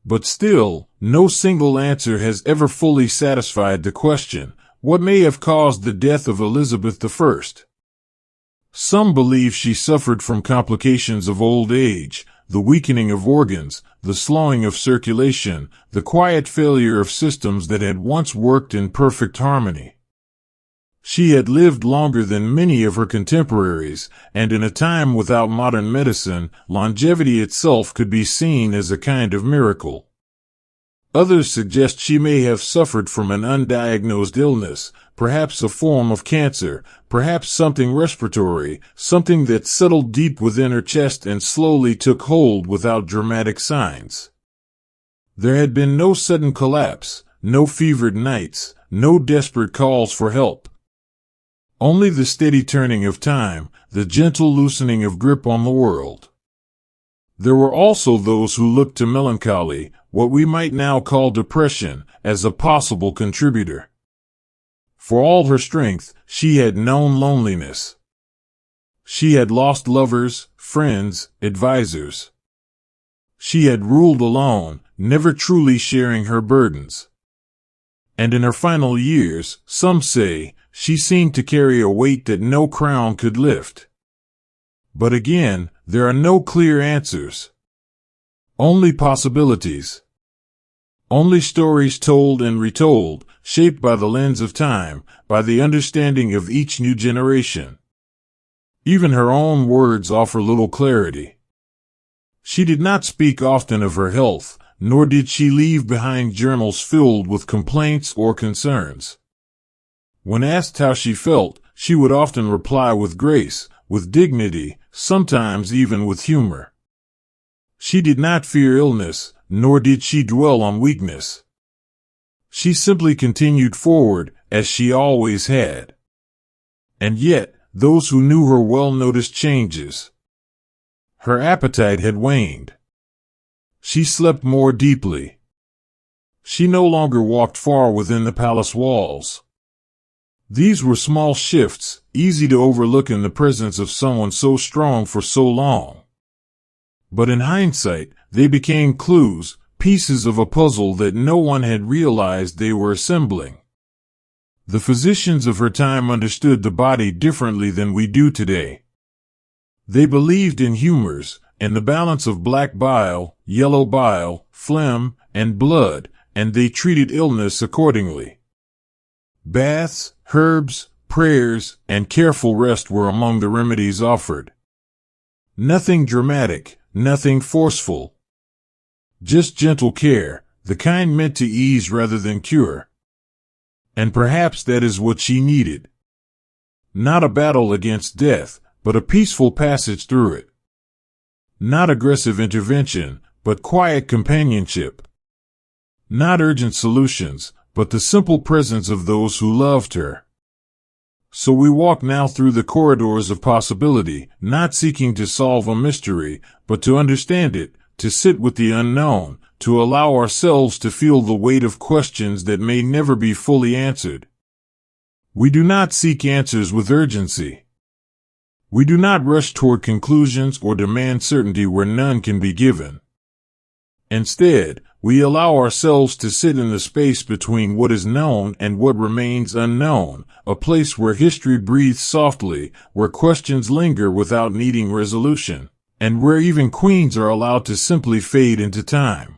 But still, no single answer has ever fully satisfied the question, what may have caused the death of Elizabeth I? Some believe she suffered from complications of old age, the weakening of organs, the slowing of circulation, the quiet failure of systems that had once worked in perfect harmony. She had lived longer than many of her contemporaries, and in a time without modern medicine, longevity itself could be seen as a kind of miracle. Others suggest she may have suffered from an undiagnosed illness, perhaps a form of cancer, perhaps something respiratory, something that settled deep within her chest and slowly took hold without dramatic signs. There had been no sudden collapse, no fevered nights, no desperate calls for help. Only the steady turning of time, the gentle loosening of grip on the world. There were also those who looked to melancholy, what we might now call depression, as a possible contributor. For all her strength, she had known loneliness. She had lost lovers, friends, advisors. She had ruled alone, never truly sharing her burdens. And in her final years, some say, she seemed to carry a weight that no crown could lift. But again, there are no clear answers. Only possibilities. Only stories told and retold, shaped by the lens of time, by the understanding of each new generation. Even her own words offer little clarity. She did not speak often of her health, nor did she leave behind journals filled with complaints or concerns. When asked how she felt, she would often reply with grace, with dignity, sometimes even with humor. She did not fear illness, nor did she dwell on weakness. She simply continued forward, as she always had. And yet, those who knew her well noticed changes. Her appetite had waned. She slept more deeply. She no longer walked far within the palace walls. These were small shifts, easy to overlook in the presence of someone so strong for so long. But in hindsight, they became clues, pieces of a puzzle that no one had realized they were assembling. The physicians of her time understood the body differently than we do today. They believed in humors, and the balance of black bile, yellow bile, phlegm, and blood, and they treated illness accordingly. Baths, herbs, prayers, and careful rest were among the remedies offered. Nothing dramatic, nothing forceful. Just gentle care, the kind meant to ease rather than cure. And perhaps that is what she needed. Not a battle against death, but a peaceful passage through it. Not aggressive intervention, but quiet companionship. Not urgent solutions, but the simple presence of those who loved her. So we walk now through the corridors of possibility, not seeking to solve a mystery, but to understand it, to sit with the unknown, to allow ourselves to feel the weight of questions that may never be fully answered. We do not seek answers with urgency. We do not rush toward conclusions or demand certainty where none can be given. Instead, we allow ourselves to sit in the space between what is known and what remains unknown, a place where history breathes softly, where questions linger without needing resolution, and where even queens are allowed to simply fade into time.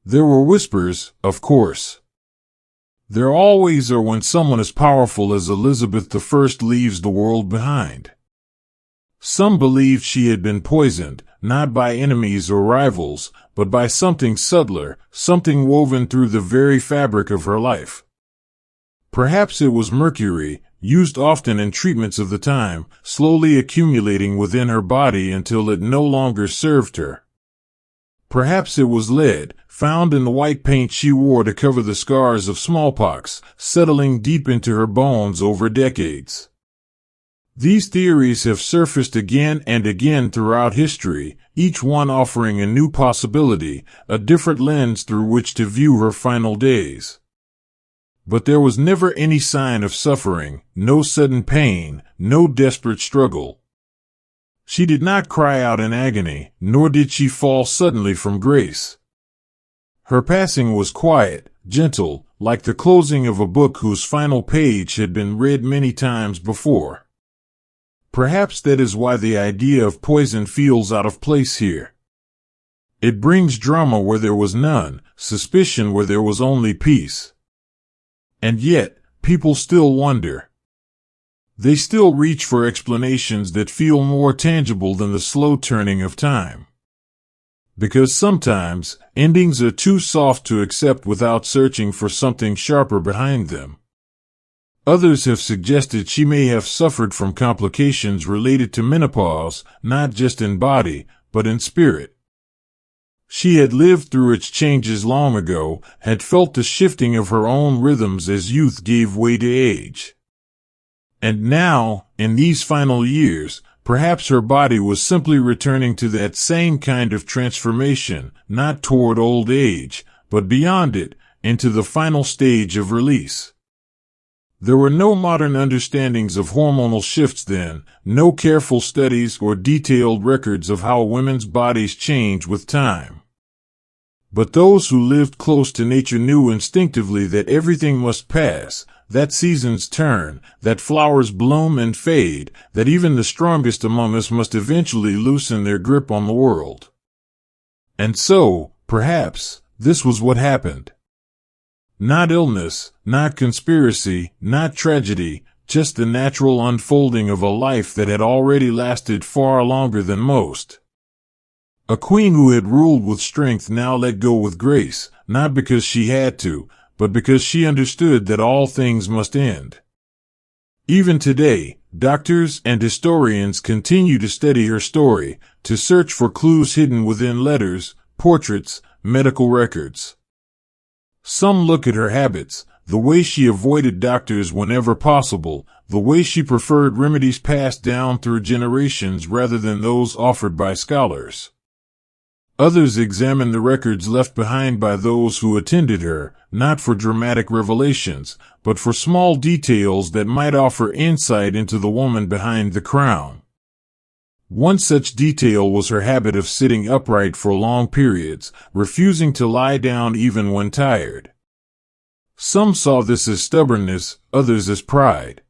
There were whispers, of course. There always are when someone as powerful as Elizabeth I leaves the world behind. Some believed she had been poisoned, not by enemies or rivals, but by something subtler, something woven through the very fabric of her life. Perhaps it was mercury, used often in treatments of the time, slowly accumulating within her body until it no longer served her. Perhaps it was lead, found in the white paint she wore to cover the scars of smallpox, settling deep into her bones over decades. These theories have surfaced again and again throughout history, each one offering a new possibility, a different lens through which to view her final days. But there was never any sign of suffering, no sudden pain, no desperate struggle. She did not cry out in agony, nor did she fall suddenly from grace. Her passing was quiet, gentle, like the closing of a book whose final page had been read many times before. Perhaps that is why the idea of poison feels out of place here. It brings drama where there was none, suspicion where there was only peace. And yet, people still wonder. They still reach for explanations that feel more tangible than the slow turning of time. Because sometimes, endings are too soft to accept without searching for something sharper behind them. Others have suggested she may have suffered from complications related to menopause, not just in body, but in spirit. She had lived through its changes long ago, had felt the shifting of her own rhythms as youth gave way to age. And now, in these final years, perhaps her body was simply returning to that same kind of transformation, not toward old age, but beyond it, into the final stage of release. There were no modern understandings of hormonal shifts then, no careful studies or detailed records of how women's bodies change with time. But those who lived close to nature knew instinctively that everything must pass, that seasons turn, that flowers bloom and fade, that even the strongest among us must eventually loosen their grip on the world. And so, perhaps, this was what happened. Not illness, not conspiracy, not tragedy, just the natural unfolding of a life that had already lasted far longer than most. A queen who had ruled with strength now let go with grace, not because she had to, but because she understood that all things must end. Even today, doctors and historians continue to study her story, to search for clues hidden within letters, portraits, medical records. Some look at her habits, the way she avoided doctors whenever possible, the way she preferred remedies passed down through generations rather than those offered by scholars. Others examine the records left behind by those who attended her, not for dramatic revelations, but for small details that might offer insight into the woman behind the crown. One such detail was her habit of sitting upright for long periods, refusing to lie down even when tired. Some saw this as stubbornness, others as pride.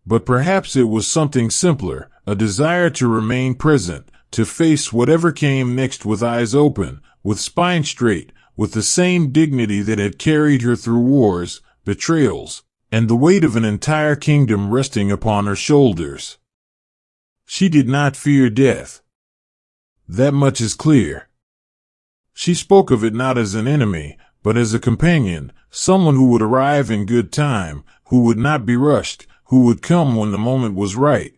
But perhaps it was something simpler, a desire to remain present, to face whatever came next with eyes open, with spine straight, with the same dignity that had carried her through wars, betrayals, and the weight of an entire kingdom resting upon her shoulders. She did not fear death. That much is clear. She spoke of it not as an enemy, but as a companion, someone who would arrive in good time, who would not be rushed, who would come when the moment was right.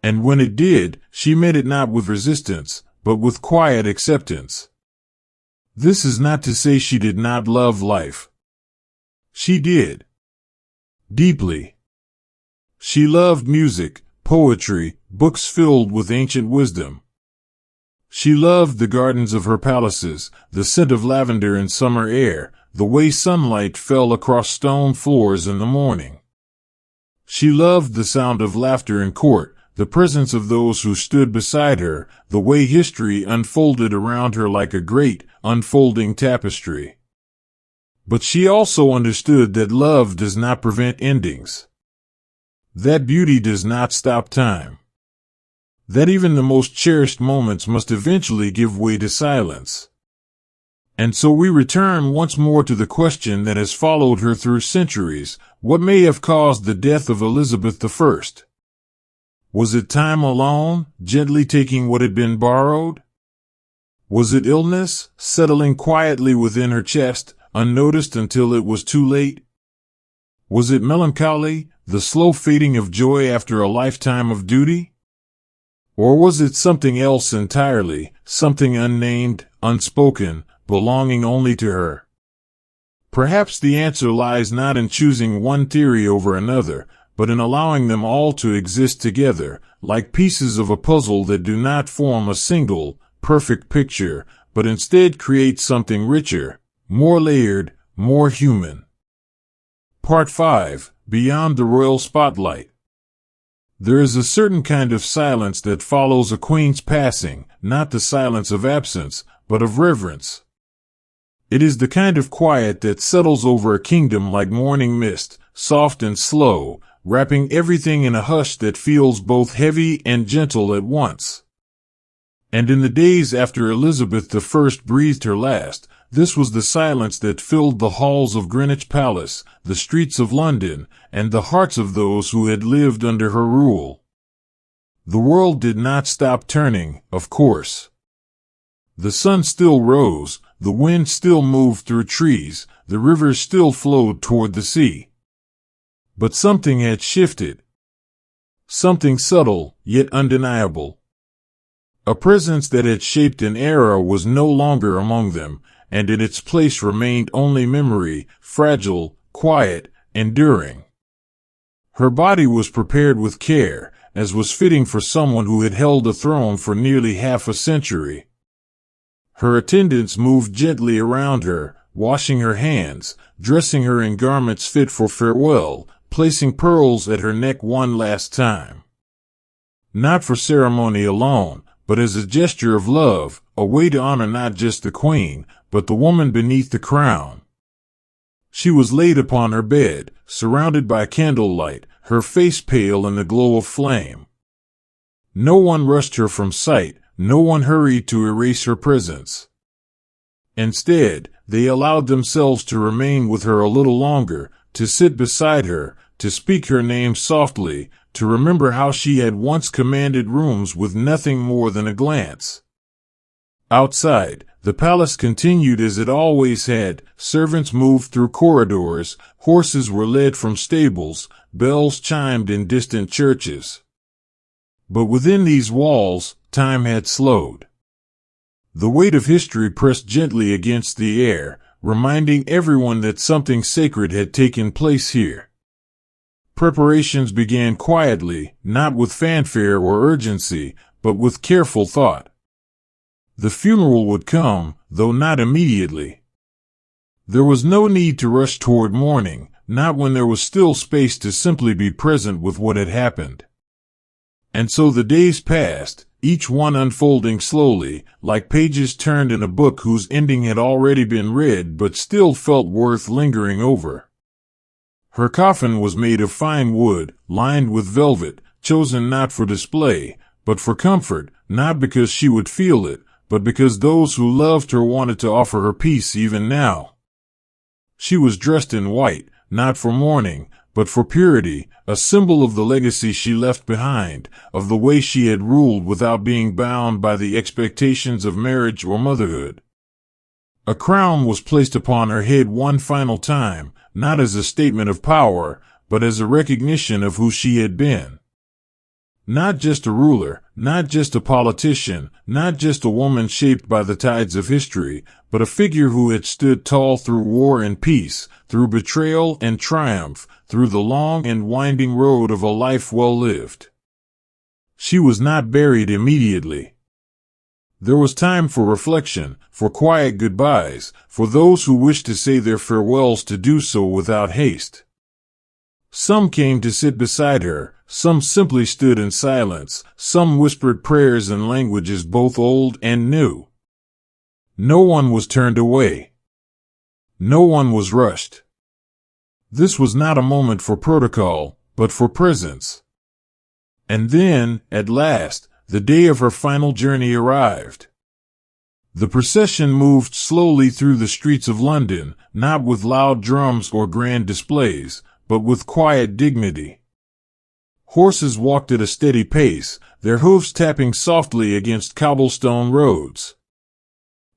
And when it did, she met it not with resistance, but with quiet acceptance. This is not to say she did not love life. She did. Deeply. She loved music, poetry, books filled with ancient wisdom. She loved the gardens of her palaces, the scent of lavender in summer air, the way sunlight fell across stone floors in the morning. She loved the sound of laughter in court, the presence of those who stood beside her, the way history unfolded around her like a great, unfolding tapestry. But she also understood that love does not prevent endings. That beauty does not stop time. That even the most cherished moments must eventually give way to silence. And so we return once more to the question that has followed her through centuries: what may have caused the death of Elizabeth I? Was it time alone, gently taking what had been borrowed? Was it illness, settling quietly within her chest, unnoticed until it was too late? Was it melancholy, the slow fading of joy after a lifetime of duty? Or was it something else entirely, something unnamed, unspoken, belonging only to her? Perhaps the answer lies not in choosing one theory over another, but in allowing them all to exist together, like pieces of a puzzle that do not form a single, perfect picture, but instead create something richer, more layered, more human. Part 5. Beyond the Royal Spotlight. There is a certain kind of silence that follows a queen's passing, not the silence of absence, but of reverence. It is the kind of quiet that settles over a kingdom like morning mist, soft and slow, wrapping everything in a hush that feels both heavy and gentle at once. And in the days after Elizabeth I breathed her last, this was the silence that filled the halls of Greenwich Palace, the streets of London, and the hearts of those who had lived under her rule. The world did not stop turning, of course. The sun still rose, the wind still moved through trees, the rivers still flowed toward the sea. But something had shifted. Something subtle, yet undeniable. A presence that had shaped an era was no longer among them, and in its place remained only memory, fragile, quiet, enduring. Her body was prepared with care, as was fitting for someone who had held a throne for nearly half a century. Her attendants moved gently around her, washing her hands, dressing her in garments fit for farewell, placing pearls at her neck one last time. Not for ceremony alone, but as a gesture of love, a way to honor not just the queen, but the woman beneath the crown. She was laid upon her bed, surrounded by candlelight, her face pale in the glow of flame. No one rushed her from sight, no one hurried to erase her presence. Instead, they allowed themselves to remain with her a little longer, to sit beside her, to speak her name softly, to remember how she had once commanded rooms with nothing more than a glance. Outside, the palace continued as it always had. Servants moved through corridors, horses were led from stables, bells chimed in distant churches. But within these walls, time had slowed. The weight of history pressed gently against the air, reminding everyone that something sacred had taken place here. Preparations began quietly, not with fanfare or urgency, but with careful thought. The funeral would come, though not immediately. There was no need to rush toward mourning, not when there was still space to simply be present with what had happened. And so the days passed, each one unfolding slowly, like pages turned in a book whose ending had already been read but still felt worth lingering over. Her coffin was made of fine wood, lined with velvet, chosen not for display, but for comfort, not because she would feel it, but because those who loved her wanted to offer her peace even now. She was dressed in white, not for mourning, but for purity, a symbol of the legacy she left behind, of the way she had ruled without being bound by the expectations of marriage or motherhood. A crown was placed upon her head one final time, not as a statement of power, but as a recognition of who she had been. Not just a ruler, not just a politician, not just a woman shaped by the tides of history, but a figure who had stood tall through war and peace, through betrayal and triumph, through the long and winding road of a life well lived. She was not buried immediately. There was time for reflection, for quiet goodbyes, for those who wished to say their farewells to do so without haste. Some came to sit beside her, some simply stood in silence, some whispered prayers in languages both old and new. No one was turned away. No one was rushed. This was not a moment for protocol, but for presence. And then, at last, the day of her final journey arrived. The procession moved slowly through the streets of London, not with loud drums or grand displays, but with quiet dignity. Horses walked at a steady pace, their hooves tapping softly against cobblestone roads.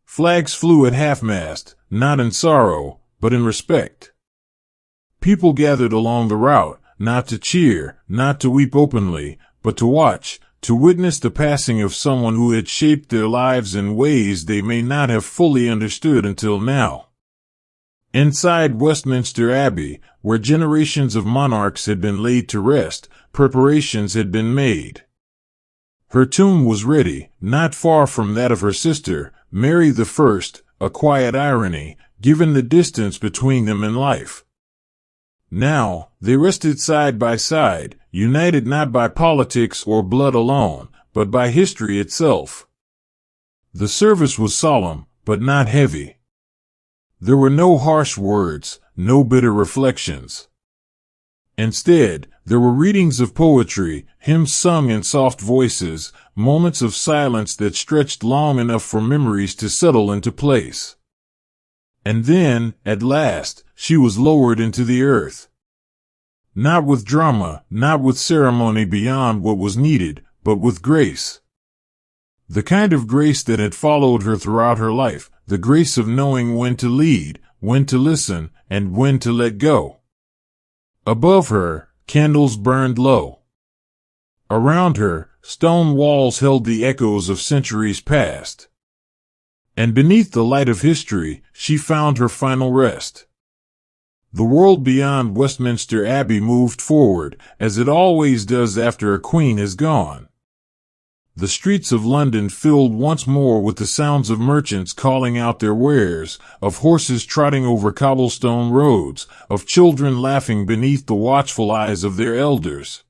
Flags flew at half-mast, not in sorrow, but in respect. People gathered along the route, not to cheer, not to weep openly, but to watch, to witness the passing of someone who had shaped their lives in ways they may not have fully understood until now. Inside Westminster Abbey, where generations of monarchs had been laid to rest, preparations had been made. Her tomb was ready, not far from that of her sister, Mary I, a quiet irony, given the distance between them in life. Now, they rested side by side, united not by politics or blood alone, but by history itself. The service was solemn, but not heavy. There were no harsh words, no bitter reflections. Instead, there were readings of poetry, hymns sung in soft voices, moments of silence that stretched long enough for memories to settle into place. And then, at last, she was lowered into the earth. Not with drama, not with ceremony beyond what was needed, but with grace. The kind of grace that had followed her throughout her life, the grace of knowing when to lead, when to listen, and when to let go. Above her, candles burned low. Around her, stone walls held the echoes of centuries past. And beneath the light of history, she found her final rest. The world beyond Westminster Abbey moved forward, as it always does after a queen has gone. The streets of London filled once more with the sounds of merchants calling out their wares, of horses trotting over cobblestone roads, of children laughing beneath the watchful eyes of their elders.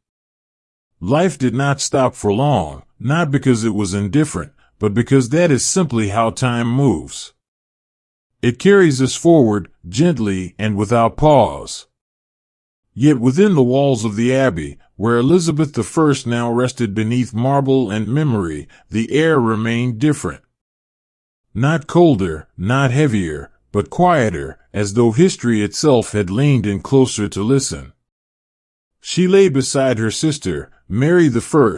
Life did not stop for long, not because it was indifferent, but because that is simply how time moves. It carries us forward, gently and without pause. Yet within the walls of the abbey, where Elizabeth I now rested beneath marble and memory, the air remained different. Not colder, not heavier, but quieter, as though history itself had leaned in closer to listen. She lay beside her sister, Mary I,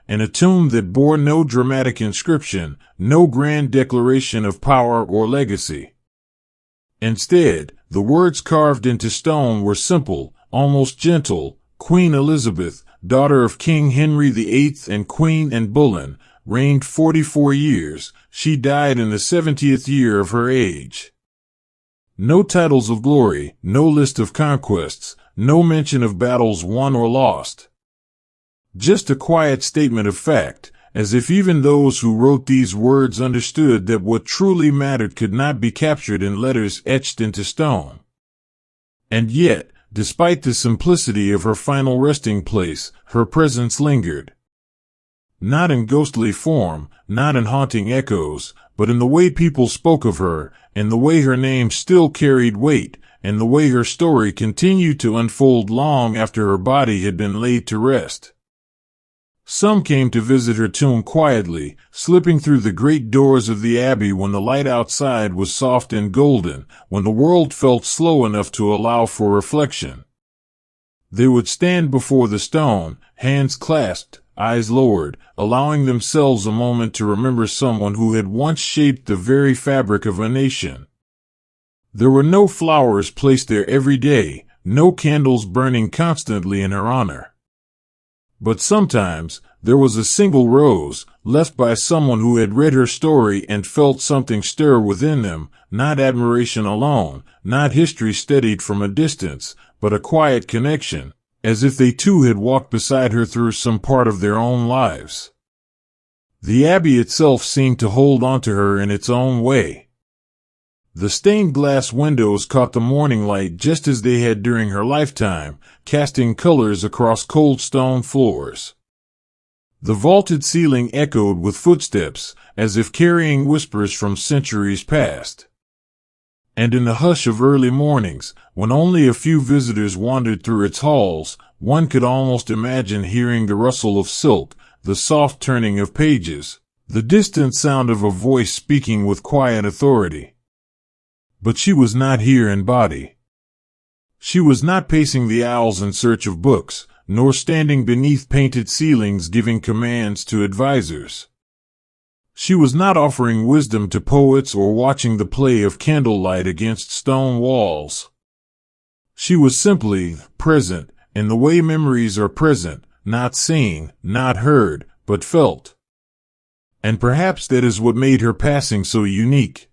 in a tomb that bore no dramatic inscription, no grand declaration of power or legacy. Instead, the words carved into stone were simple, almost gentle: Queen Elizabeth, daughter of King Henry VIII and Queen Anne Boleyn, reigned 44 years. She died in the 70th year of her age. No titles of glory, no list of conquests, no mention of battles won or lost. Just a quiet statement of fact, as if even those who wrote these words understood that what truly mattered could not be captured in letters etched into stone. And yet, despite the simplicity of her final resting place, her presence lingered. Not in ghostly form, not in haunting echoes, but in the way people spoke of her, in the way her name still carried weight, in the way her story continued to unfold long after her body had been laid to rest. Some came to visit her tomb quietly, slipping through the great doors of the abbey when the light outside was soft and golden, when the world felt slow enough to allow for reflection. They would stand before the stone, hands clasped, eyes lowered, allowing themselves a moment to remember someone who had once shaped the very fabric of a nation. There were no flowers placed there every day, no candles burning constantly in her honor. But sometimes, there was a single rose, left by someone who had read her story and felt something stir within them, not admiration alone, not history studied from a distance, but a quiet connection, as if they too had walked beside her through some part of their own lives. The abbey itself seemed to hold on to her in its own way. The stained glass windows caught the morning light just as they had during her lifetime, casting colors across cold stone floors. The vaulted ceiling echoed with footsteps, as if carrying whispers from centuries past. And in the hush of early mornings, when only a few visitors wandered through its halls, one could almost imagine hearing the rustle of silk, the soft turning of pages, the distant sound of a voice speaking with quiet authority. But she was not here in body. She was not pacing the aisles in search of books, nor standing beneath painted ceilings giving commands to advisors. She was not offering wisdom to poets or watching the play of candlelight against stone walls. She was simply present, in the way memories are present, not seen, not heard, but felt. And perhaps that is what made her passing so unique.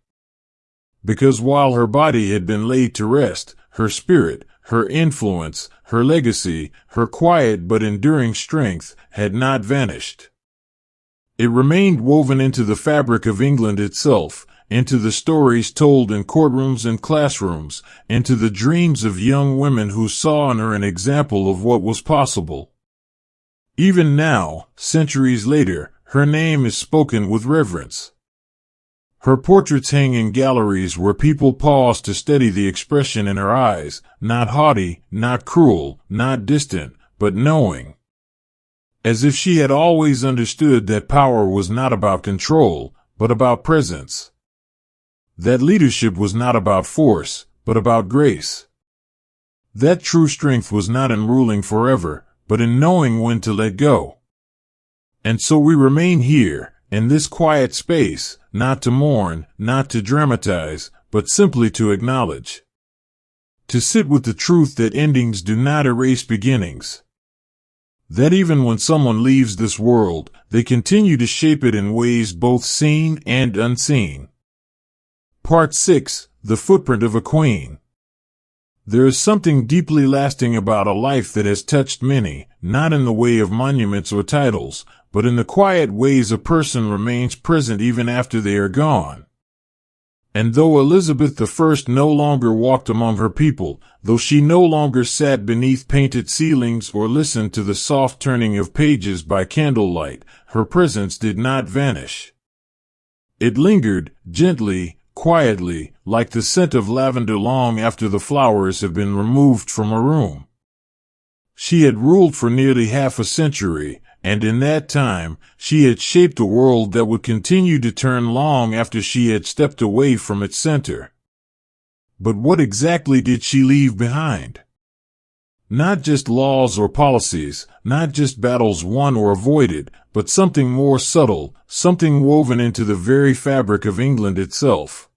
Because while her body had been laid to rest, her spirit, her influence, her legacy, her quiet but enduring strength, had not vanished. It remained woven into the fabric of England itself, into the stories told in courtrooms and classrooms, into the dreams of young women who saw in her an example of what was possible. Even now, centuries later, her name is spoken with reverence. Her portraits hang in galleries where people pause to study the expression in her eyes, not haughty, not cruel, not distant, but knowing. As if she had always understood that power was not about control, but about presence. That leadership was not about force, but about grace. That true strength was not in ruling forever, but in knowing when to let go. And so we remain here, in this quiet space, not to mourn, not to dramatize, but simply to acknowledge. To sit with the truth that endings do not erase beginnings. That even when someone leaves this world, they continue to shape it in ways both seen and unseen. Part 6: The Footprint of a Queen. There is something deeply lasting about a life that has touched many, not in the way of monuments or titles, but in the quiet ways a person remains present even after they are gone. And though Elizabeth I no longer walked among her people, though she no longer sat beneath painted ceilings or listened to the soft turning of pages by candlelight, her presence did not vanish. It lingered, gently, quietly, like the scent of lavender long after the flowers have been removed from a room. She had ruled for nearly half a century, and in that time, she had shaped a world that would continue to turn long after she had stepped away from its center. But what exactly did she leave behind? Not just laws or policies, not just battles won or avoided, but something more subtle, something woven into the very fabric of England itself.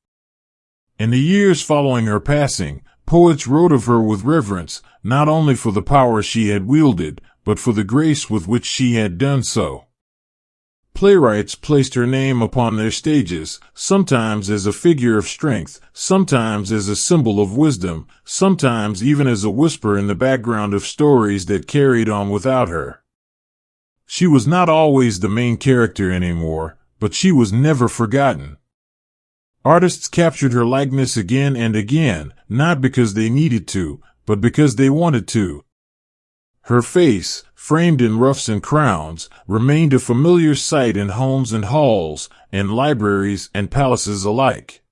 In the years following her passing, poets wrote of her with reverence, not only for the power she had wielded, but for the grace with which she had done so. Playwrights placed her name upon their stages, sometimes as a figure of strength, sometimes as a symbol of wisdom, sometimes even as a whisper in the background of stories that carried on without her. She was not always the main character anymore, but she was never forgotten. Artists captured her likeness again and again, not because they needed to, but because they wanted to. Her face, framed in ruffs and crowns, remained a familiar sight in homes and halls, and libraries and palaces alike.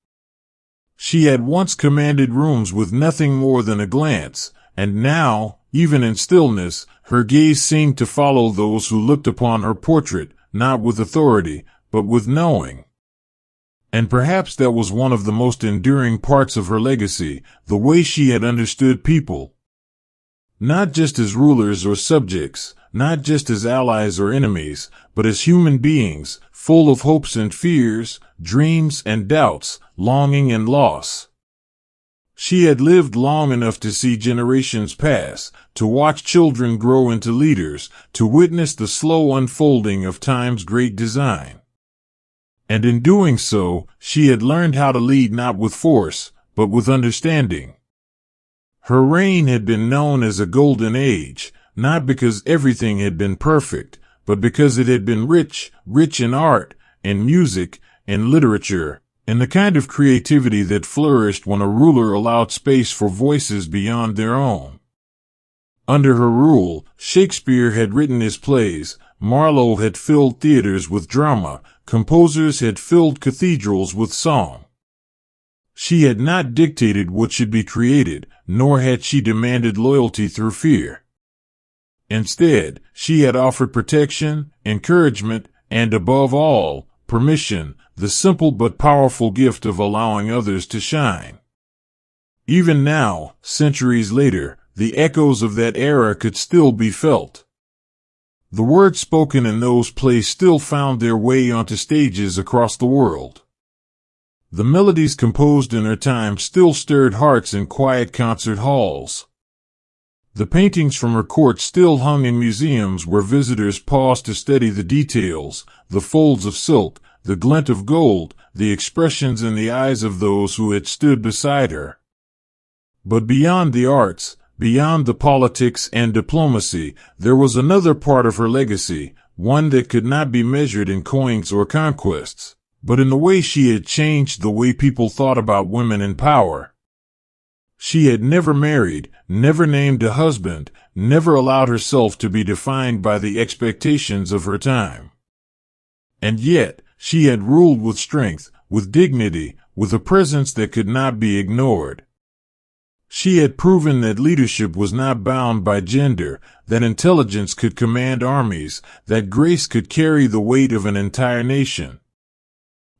She had once commanded rooms with nothing more than a glance, and now, even in stillness, her gaze seemed to follow those who looked upon her portrait, not with authority, but with knowing. And perhaps that was one of the most enduring parts of her legacy, the way she had understood people. Not just as rulers or subjects, not just as allies or enemies, but as human beings, full of hopes and fears, dreams and doubts, longing and loss. She had lived long enough to see generations pass, to watch children grow into leaders, to witness the slow unfolding of time's great design. And in doing so, she had learned how to lead not with force, but with understanding. Her reign had been known as a golden age, not because everything had been perfect, but because it had been rich in art, in music, in literature, in the kind of creativity that flourished when a ruler allowed space for voices beyond their own. Under her rule, Shakespeare had written his plays, Marlowe had filled theaters with drama, composers had filled cathedrals with song. She had not dictated what should be created, nor had she demanded loyalty through fear. Instead, she had offered protection, encouragement, and above all, permission, the simple but powerful gift of allowing others to shine. Even now, centuries later, the echoes of that era could still be felt. The words spoken in those plays still found their way onto stages across the world. The melodies composed in her time still stirred hearts in quiet concert halls. The paintings from her court still hung in museums where visitors paused to study the details, the folds of silk, the glint of gold, the expressions in the eyes of those who had stood beside her. But beyond the arts, beyond the politics and diplomacy, there was another part of her legacy, one that could not be measured in coins or conquests, but in the way she had changed the way people thought about women in power. She had never married, never named a husband, never allowed herself to be defined by the expectations of her time. And yet, she had ruled with strength, with dignity, with a presence that could not be ignored. She had proven that leadership was not bound by gender, that intelligence could command armies, that grace could carry the weight of an entire nation.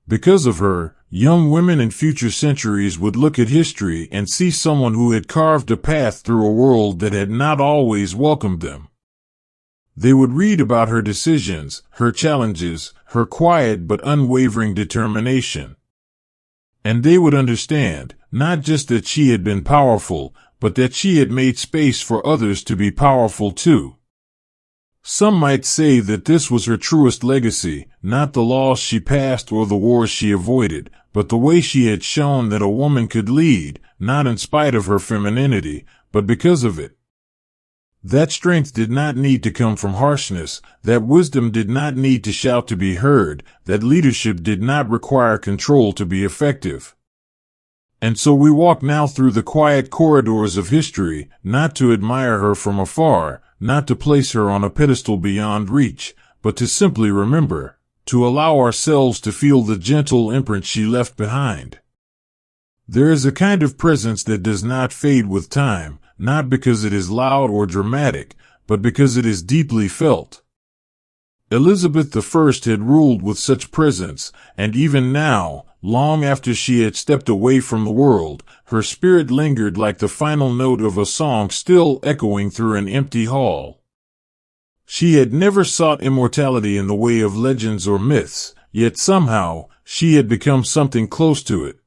Because of her, young women in future centuries would look at history and see someone who had carved a path through a world that had not always welcomed them. They would read about her decisions, her challenges, her quiet but unwavering determination. And they would understand, not just that she had been powerful, but that she had made space for others to be powerful too. Some might say that this was her truest legacy, not the laws she passed or the wars she avoided, but the way she had shown that a woman could lead, not in spite of her femininity, but because of it. That strength did not need to come from harshness, that wisdom did not need to shout to be heard, that leadership did not require control to be effective. And so we walk now through the quiet corridors of history, not to admire her from afar, not to place her on a pedestal beyond reach, but to simply remember, to allow ourselves to feel the gentle imprint she left behind. There is a kind of presence that does not fade with time, not because it is loud or dramatic, but because it is deeply felt. Elizabeth I had ruled with such presence, and even now, long after she had stepped away from the world, her spirit lingered like the final note of a song still echoing through an empty hall. She had never sought immortality in the way of legends or myths, yet somehow, she had become something close to it.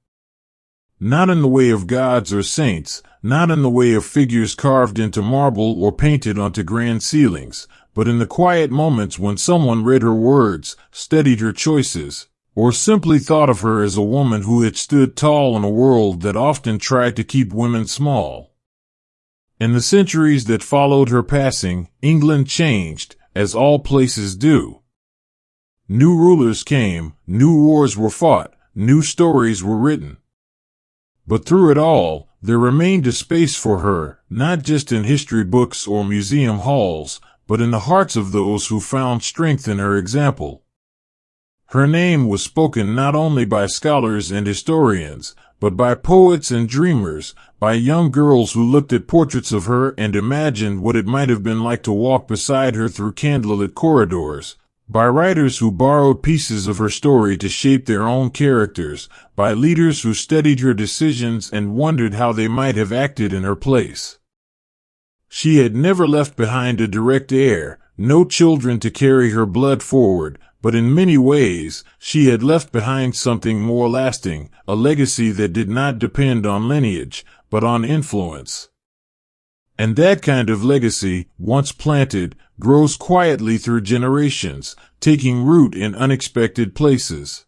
Not in the way of gods or saints, not in the way of figures carved into marble or painted onto grand ceilings, but in the quiet moments when someone read her words, studied her choices, or simply thought of her as a woman who had stood tall in a world that often tried to keep women small. In the centuries that followed her passing, England changed, as all places do. New rulers came, new wars were fought, new stories were written. But through it all, there remained a space for her, not just in history books or museum halls, but in the hearts of those who found strength in her example. Her name was spoken not only by scholars and historians, but by poets and dreamers, by young girls who looked at portraits of her and imagined what it might have been like to walk beside her through candlelit corridors, by writers who borrowed pieces of her story to shape their own characters, by leaders who studied her decisions and wondered how they might have acted in her place. She had never left behind a direct heir, no children to carry her blood forward, but in many ways, she had left behind something more lasting, a legacy that did not depend on lineage, but on influence. And that kind of legacy, once planted, grows quietly through generations, taking root in unexpected places.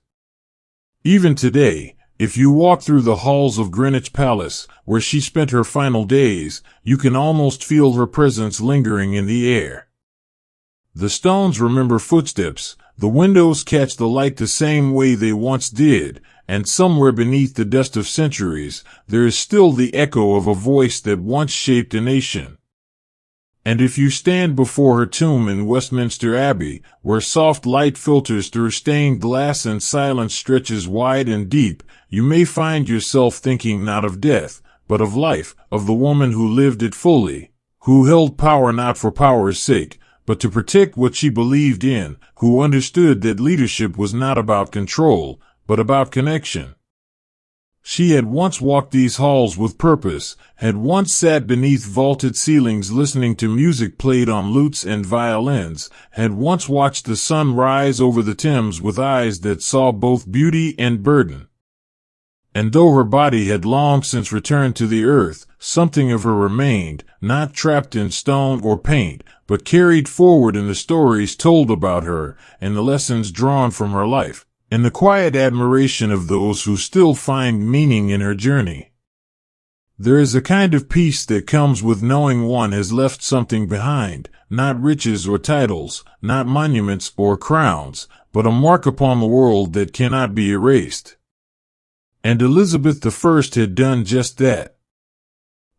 Even today, if you walk through the halls of Greenwich Palace, where she spent her final days, you can almost feel her presence lingering in the air. The stones remember footsteps, the windows catch the light the same way they once did, and somewhere beneath the dust of centuries, there is still the echo of a voice that once shaped a nation. And if you stand before her tomb in Westminster Abbey, where soft light filters through stained glass and silence stretches wide and deep, you may find yourself thinking not of death, but of life, of the woman who lived it fully, who held power not for power's sake, but to protect what she believed in, who understood that leadership was not about control, but about connection. She had once walked these halls with purpose, had once sat beneath vaulted ceilings listening to music played on lutes and violins, had once watched the sun rise over the Thames with eyes that saw both beauty and burden. And though her body had long since returned to the earth, something of her remained, not trapped in stone or paint, but carried forward in the stories told about her and the lessons drawn from her life, in the quiet admiration of those who still find meaning in her journey. There is a kind of peace that comes with knowing one has left something behind, not riches or titles, not monuments or crowns, but a mark upon the world that cannot be erased. And Elizabeth I had done just that.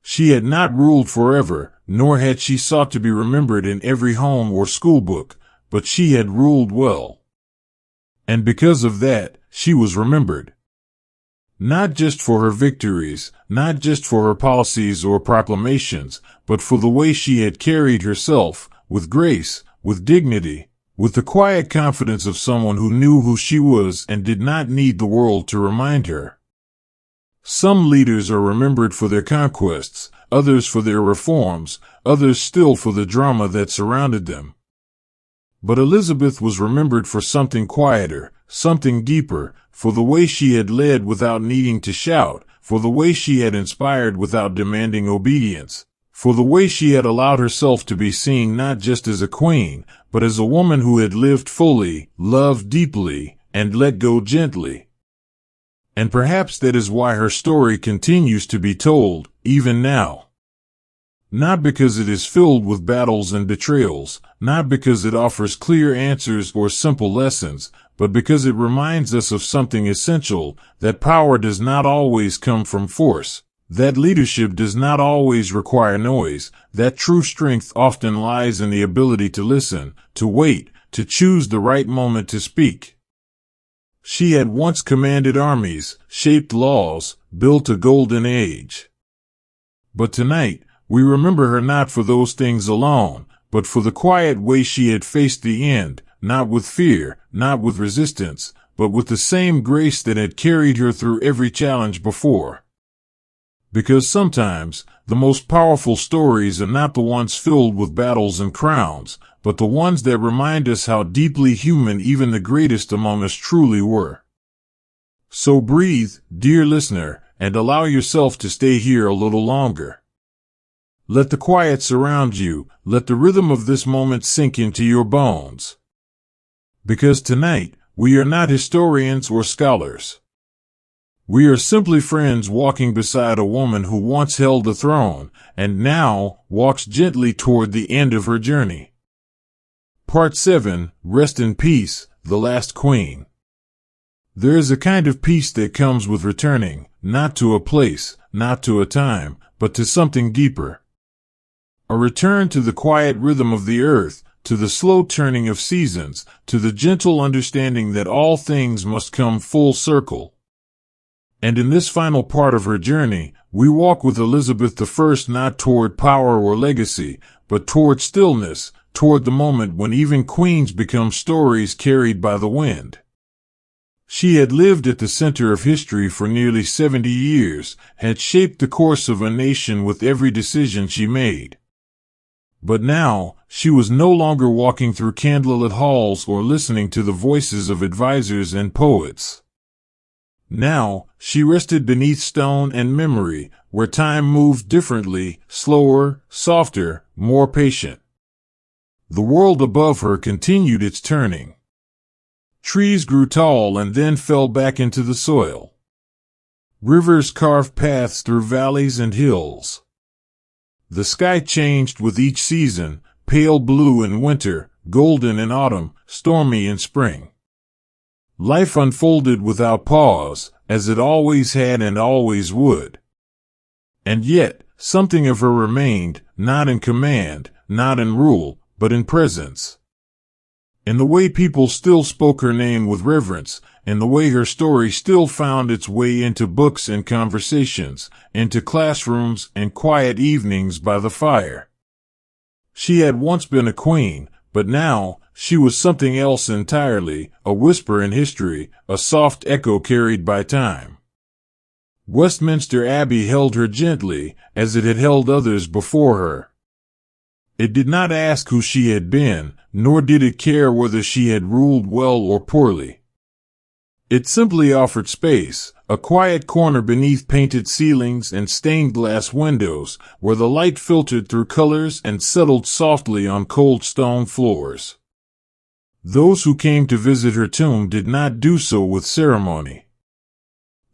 She had not ruled forever, nor had she sought to be remembered in every home or schoolbook, but she had ruled well. And because of that, she was remembered. Not just for her victories, not just for her policies or proclamations, but for the way she had carried herself, with grace, with dignity, with the quiet confidence of someone who knew who she was and did not need the world to remind her. Some leaders are remembered for their conquests, others for their reforms, others still for the drama that surrounded them. But Elizabeth was remembered for something quieter, something deeper, for the way she had led without needing to shout, for the way she had inspired without demanding obedience, for the way she had allowed herself to be seen not just as a queen, but as a woman who had lived fully, loved deeply, and let go gently. And perhaps that is why her story continues to be told, even now. Not because it is filled with battles and betrayals, not because it offers clear answers or simple lessons, but because it reminds us of something essential, that power does not always come from force, that leadership does not always require noise, that true strength often lies in the ability to listen, to wait, to choose the right moment to speak. She had once commanded armies, shaped laws, built a golden age. But tonight, we remember her not for those things alone, but for the quiet way she had faced the end, not with fear, not with resistance, but with the same grace that had carried her through every challenge before. Because sometimes, the most powerful stories are not the ones filled with battles and crowns, but the ones that remind us how deeply human even the greatest among us truly were. So breathe, dear listener, and allow yourself to stay here a little longer. Let the quiet surround you, let the rhythm of this moment sink into your bones. Because tonight, we are not historians or scholars. We are simply friends walking beside a woman who once held the throne, and now walks gently toward the end of her journey. Part 7, Rest in Peace, the Last Queen. There is a kind of peace that comes with returning, not to a place, not to a time, but to something deeper. A return to the quiet rhythm of the earth, to the slow turning of seasons, to the gentle understanding that all things must come full circle. And in this final part of her journey, we walk with Elizabeth I not toward power or legacy, but toward stillness, toward the moment when even queens become stories carried by the wind. She had lived at the center of history for nearly 70 years, had shaped the course of a nation with every decision she made. But now, she was no longer walking through candlelit halls or listening to the voices of advisors and poets. Now, she rested beneath stone and memory, where time moved differently, slower, softer, more patient. The world above her continued its turning. Trees grew tall and then fell back into the soil. Rivers carved paths through valleys and hills. The sky changed with each season, pale blue in winter, golden in autumn, stormy in spring. Life unfolded without pause, as it always had and always would. And yet, something of her remained, not in command, not in rule, but in presence. In the way people still spoke her name with reverence, in the way her story still found its way into books and conversations, into classrooms and quiet evenings by the fire. She had once been a queen, but now, she was something else entirely, a whisper in history, a soft echo carried by time. Westminster Abbey held her gently, as it had held others before her. It did not ask who she had been, nor did it care whether she had ruled well or poorly. It simply offered space, a quiet corner beneath painted ceilings and stained glass windows, where the light filtered through colors and settled softly on cold stone floors. Those who came to visit her tomb did not do so with ceremony.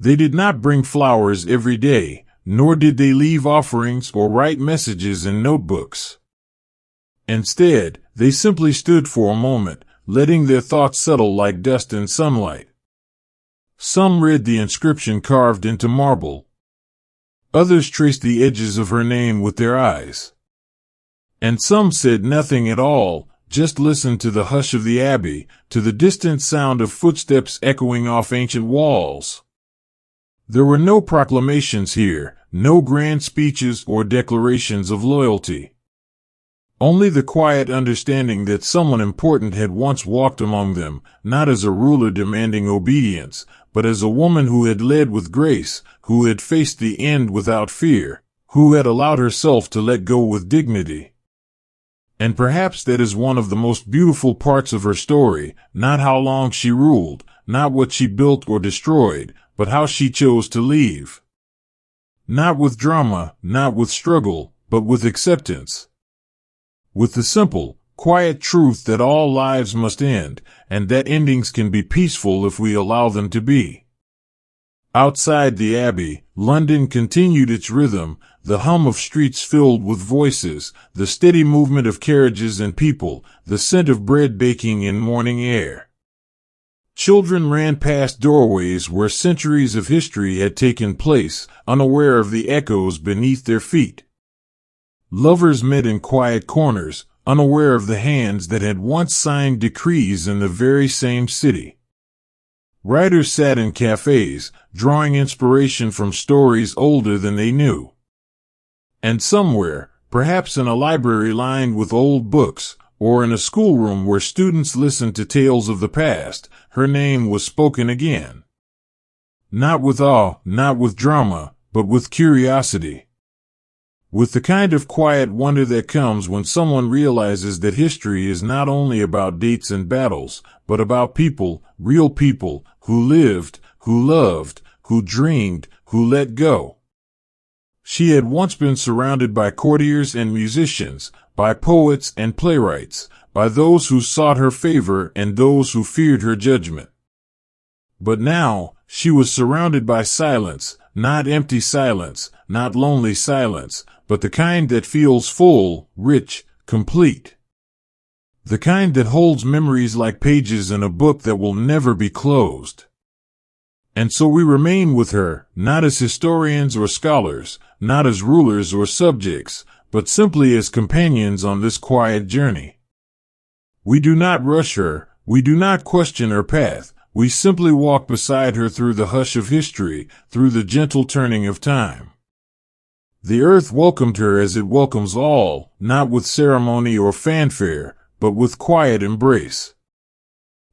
They did not bring flowers every day, nor did they leave offerings or write messages in notebooks. Instead, they simply stood for a moment, letting their thoughts settle like dust in sunlight. Some read the inscription carved into marble. Others traced the edges of her name with their eyes. And some said nothing at all, just listened to the hush of the abbey, to the distant sound of footsteps echoing off ancient walls. There were no proclamations here, no grand speeches or declarations of loyalty. Only the quiet understanding that someone important had once walked among them, not as a ruler demanding obedience, but as a woman who had led with grace, who had faced the end without fear, who had allowed herself to let go with dignity. And perhaps that is one of the most beautiful parts of her story, not how long she ruled, not what she built or destroyed, but how she chose to leave. Not with drama, not with struggle, but with acceptance. With the simple, quiet truth that all lives must end, and that endings can be peaceful if we allow them to be. Outside the Abbey, London continued its rhythm, the hum of streets filled with voices, the steady movement of carriages and people, the scent of bread baking in morning air. Children ran past doorways where centuries of history had taken place, unaware of the echoes beneath their feet. Lovers met in quiet corners, unaware of the hands that had once signed decrees in the very same city. Writers sat in cafes, drawing inspiration from stories older than they knew. And somewhere, perhaps in a library lined with old books, or in a schoolroom where students listened to tales of the past, her name was spoken again. Not with awe, not with drama, but with curiosity. With the kind of quiet wonder that comes when someone realizes that history is not only about dates and battles, but about people, real people, who lived, who loved, who dreamed, who let go. She had once been surrounded by courtiers and musicians, by poets and playwrights, by those who sought her favor and those who feared her judgment. But now, she was surrounded by silence, not empty silence, not lonely silence, but the kind that feels full, rich, complete. The kind that holds memories like pages in a book that will never be closed. And so we remain with her, not as historians or scholars, not as rulers or subjects, but simply as companions on this quiet journey. We do not rush her, we do not question her path, we simply walk beside her through the hush of history, through the gentle turning of time. The earth welcomed her as it welcomes all, not with ceremony or fanfare, but with quiet embrace.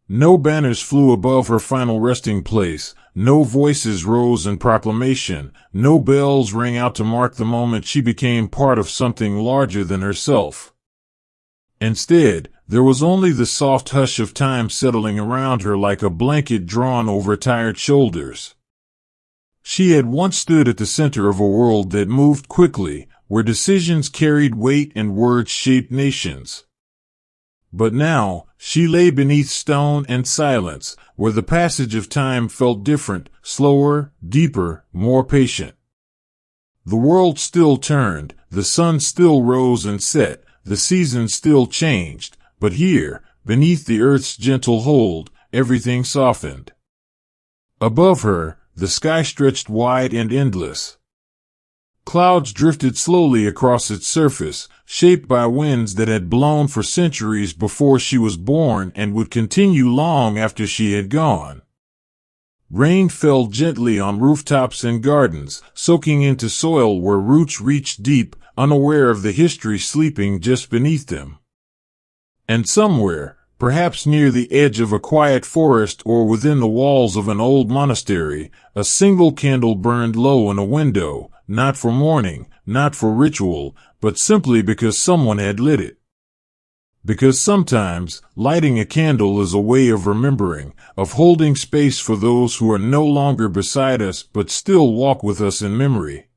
No banners flew above her final resting place, no voices rose in proclamation, no bells rang out to mark the moment she became part of something larger than herself. Instead, there was only the soft hush of time settling around her like a blanket drawn over tired shoulders. She had once stood at the center of a world that moved quickly, where decisions carried weight and words shaped nations. But now, she lay beneath stone and silence, where the passage of time felt different, slower, deeper, more patient. The world still turned, the sun still rose and set, the seasons still changed, but here, beneath the earth's gentle hold, everything softened. Above her, the sky stretched wide and endless. Clouds drifted slowly across its surface, shaped by winds that had blown for centuries before she was born and would continue long after she had gone. Rain fell gently on rooftops and gardens, soaking into soil where roots reached deep, unaware of the history sleeping just beneath them. And somewhere, perhaps near the edge of a quiet forest or within the walls of an old monastery, a single candle burned low in a window, not for mourning, not for ritual, but simply because someone had lit it. Because sometimes, lighting a candle is a way of remembering, of holding space for those who are no longer beside us but still walk with us in memory.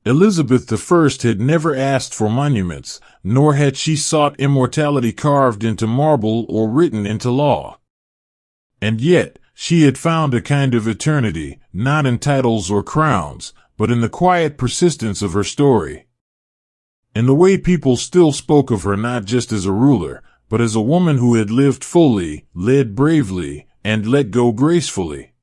Elizabeth I had never asked for monuments, nor had she sought immortality carved into marble or written into law. And yet, she had found a kind of eternity, not in titles or crowns, but in the quiet persistence of her story. In the way people still spoke of her not just as a ruler, but as a woman who had lived fully, led bravely, and let go gracefully.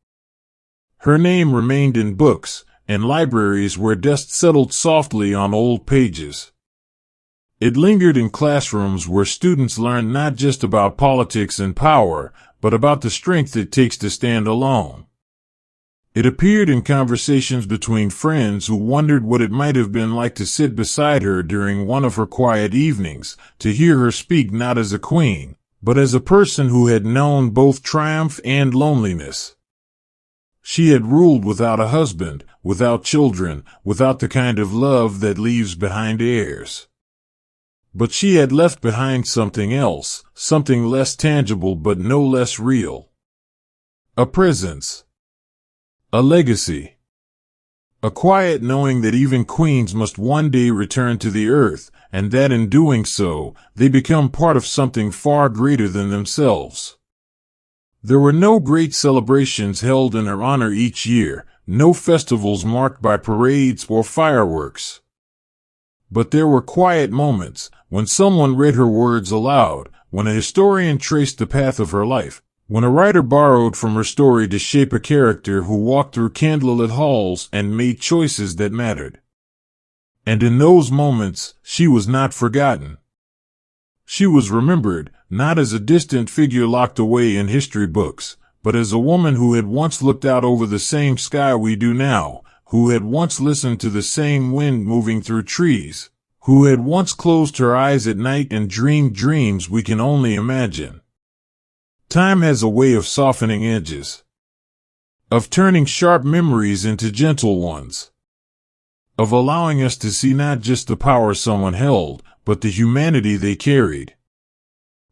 Her name remained in books, and libraries where dust settled softly on old pages. It lingered in classrooms where students learned not just about politics and power, but about the strength it takes to stand alone. It appeared in conversations between friends who wondered what it might have been like to sit beside her during one of her quiet evenings, to hear her speak not as a queen, but as a person who had known both triumph and loneliness. She had ruled without a husband, without children, without the kind of love that leaves behind heirs. But she had left behind something else, something less tangible but no less real. A presence. A legacy. A quiet knowing that even queens must one day return to the earth, and that in doing so, they become part of something far greater than themselves. There were no great celebrations held in her honor each year, no festivals marked by parades or fireworks. But there were quiet moments, when someone read her words aloud, when a historian traced the path of her life, when a writer borrowed from her story to shape a character who walked through candlelit halls and made choices that mattered. And in those moments, she was not forgotten. She was remembered, not as a distant figure locked away in history books, but as a woman who had once looked out over the same sky we do now, who had once listened to the same wind moving through trees, who had once closed her eyes at night and dreamed dreams we can only imagine. Time has a way of softening edges, of turning sharp memories into gentle ones, of allowing us to see not just the power someone held, but the humanity they carried.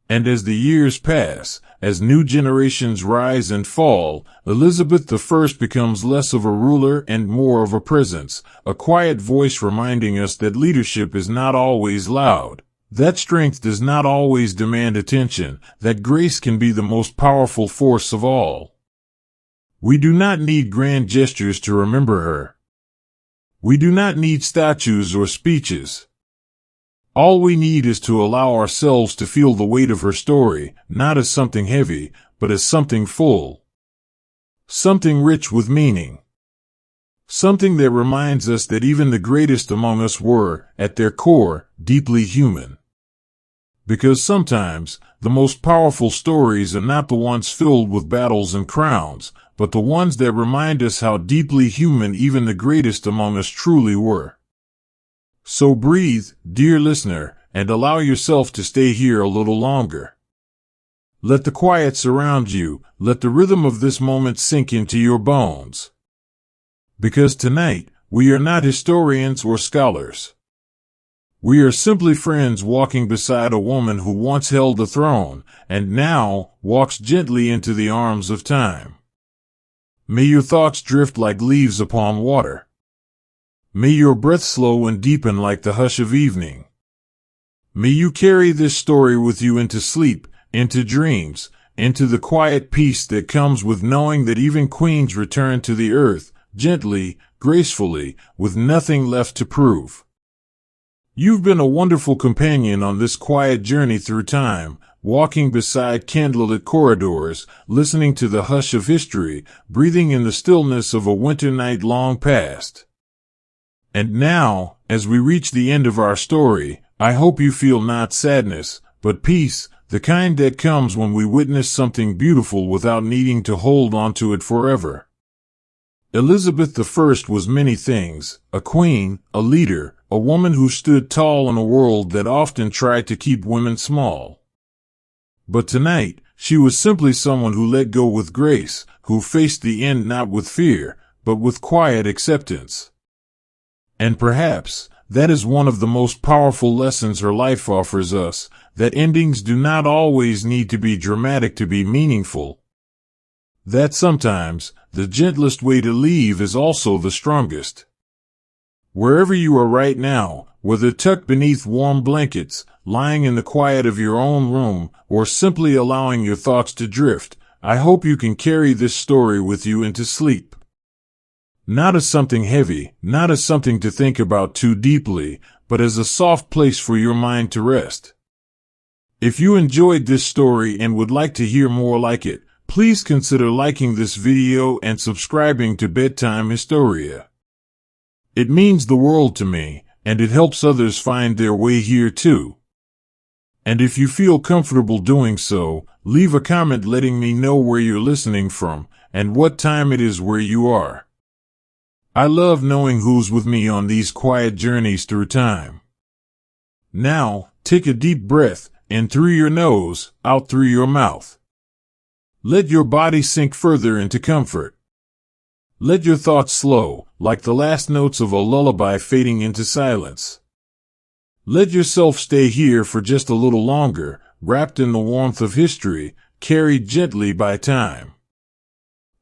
And as the years pass, as new generations rise and fall, Elizabeth I becomes less of a ruler and more of a presence, a quiet voice reminding us that leadership is not always loud, that strength does not always demand attention, that grace can be the most powerful force of all. We do not need grand gestures to remember her. We do not need statues or speeches. All we need is to allow ourselves to feel the weight of her story, not as something heavy, but as something full. Something rich with meaning. Something that reminds us that even the greatest among us were, at their core, deeply human. Because sometimes, the most powerful stories are not the ones filled with battles and crowns, but the ones that remind us how deeply human even the greatest among us truly were. So breathe, dear listener, and allow yourself to stay here a little longer. Let the quiet surround you, let the rhythm of this moment sink into your bones. Because tonight, we are not historians or scholars. We are simply friends walking beside a woman who once held the throne, and now walks gently into the arms of time. May your thoughts drift like leaves upon water. May your breath slow and deepen like the hush of evening. May you carry this story with you into sleep, into dreams, into the quiet peace that comes with knowing that even queens return to the earth, gently, gracefully, with nothing left to prove. You've been a wonderful companion on this quiet journey through time, walking beside candlelit corridors, listening to the hush of history, breathing in the stillness of a winter night long past. And now, as we reach the end of our story, I hope you feel not sadness, but peace, the kind that comes when we witness something beautiful without needing to hold on to it forever. Elizabeth I was many things, a queen, a leader, a woman who stood tall in a world that often tried to keep women small. But tonight, she was simply someone who let go with grace, who faced the end not with fear, but with quiet acceptance. And perhaps, that is one of the most powerful lessons her life offers us, that endings do not always need to be dramatic to be meaningful. That sometimes, the gentlest way to leave is also the strongest. Wherever you are right now, whether tucked beneath warm blankets, lying in the quiet of your own room, or simply allowing your thoughts to drift, I hope you can carry this story with you into sleep. Not as something heavy, not as something to think about too deeply, but as a soft place for your mind to rest. If you enjoyed this story and would like to hear more like it, please consider liking this video and subscribing to Bedtime Historia. It means the world to me, and it helps others find their way here too. And if you feel comfortable doing so, leave a comment letting me know where you're listening from, and what time it is where you are. I love knowing who's with me on these quiet journeys through time. Now, take a deep breath, in through your nose, out through your mouth. Let your body sink further into comfort. Let your thoughts slow, like the last notes of a lullaby fading into silence. Let yourself stay here for just a little longer, wrapped in the warmth of history, carried gently by time.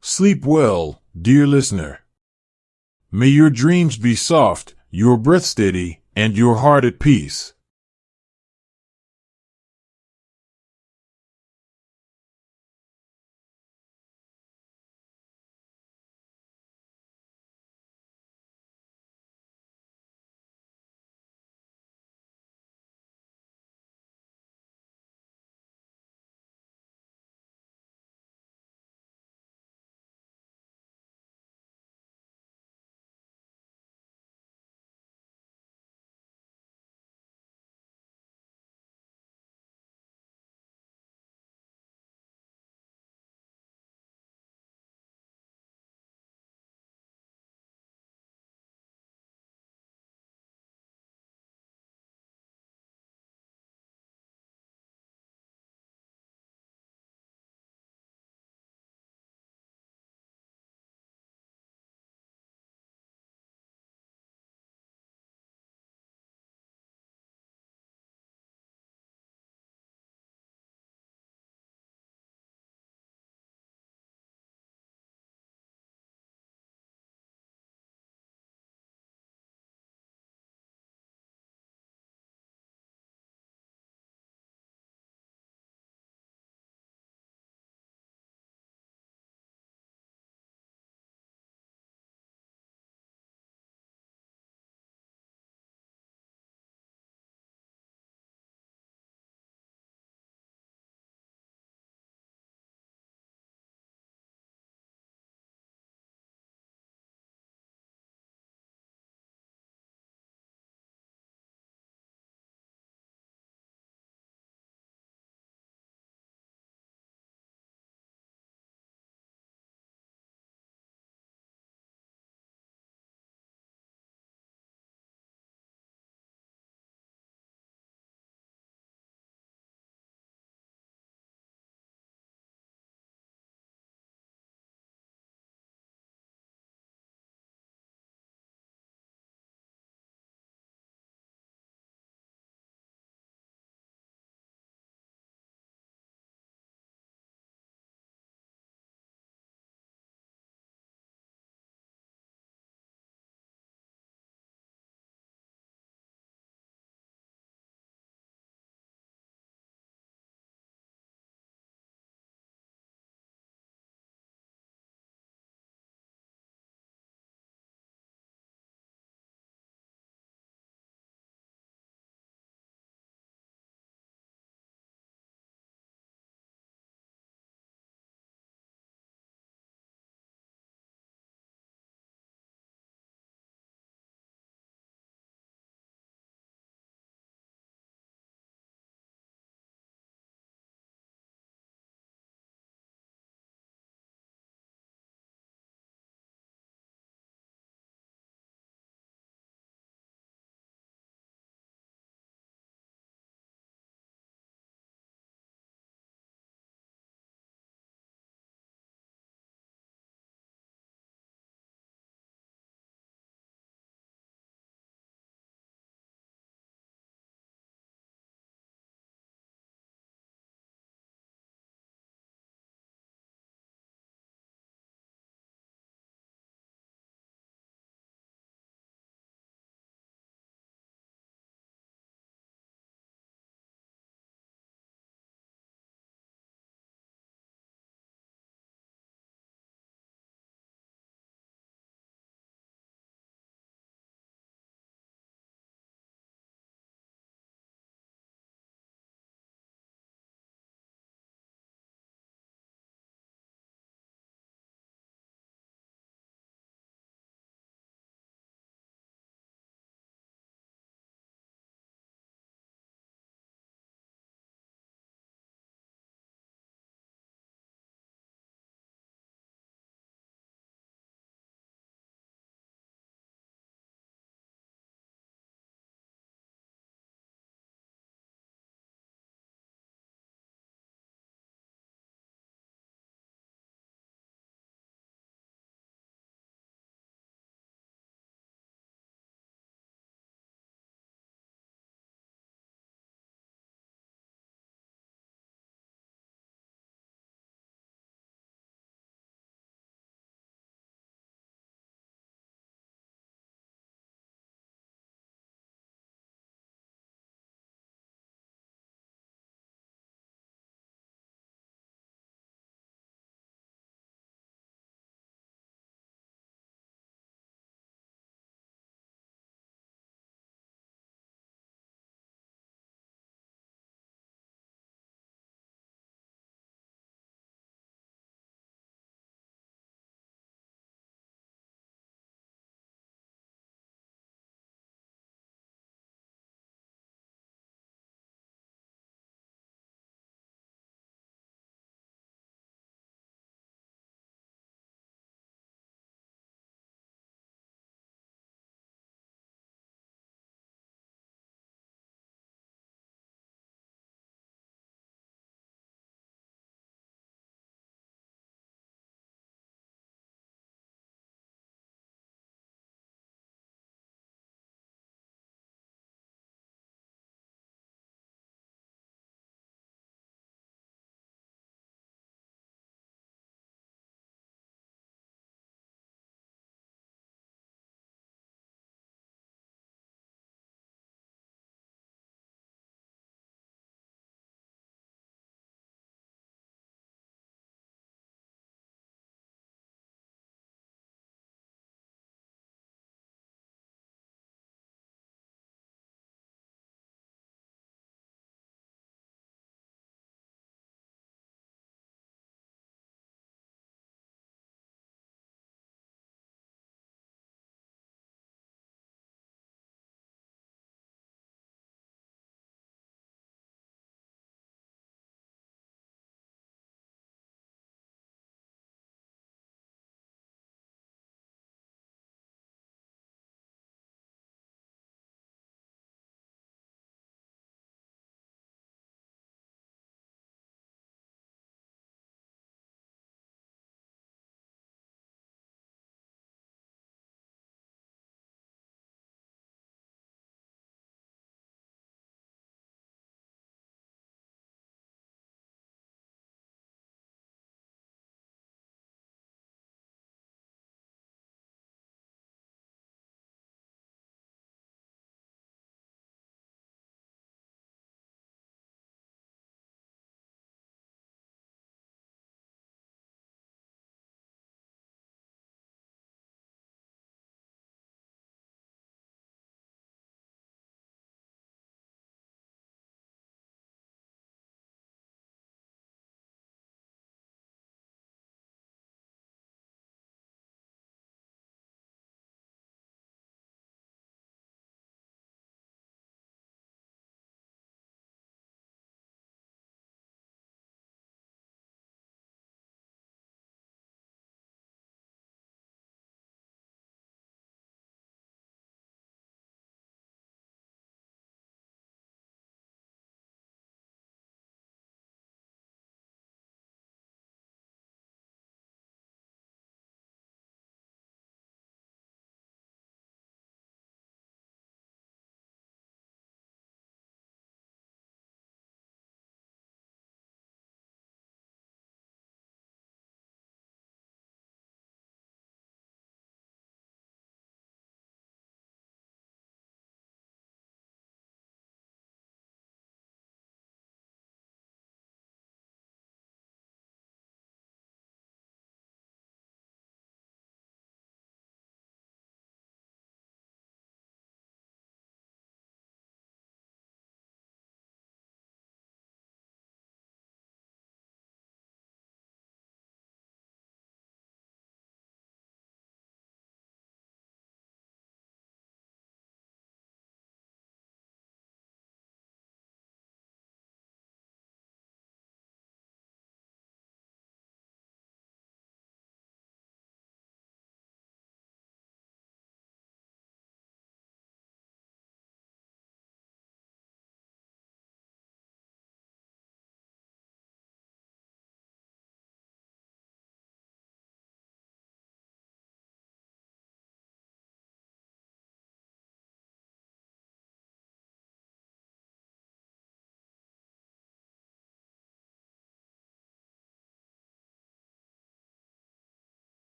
Sleep well, dear listener. May your dreams be soft, your breath steady, and your heart at peace.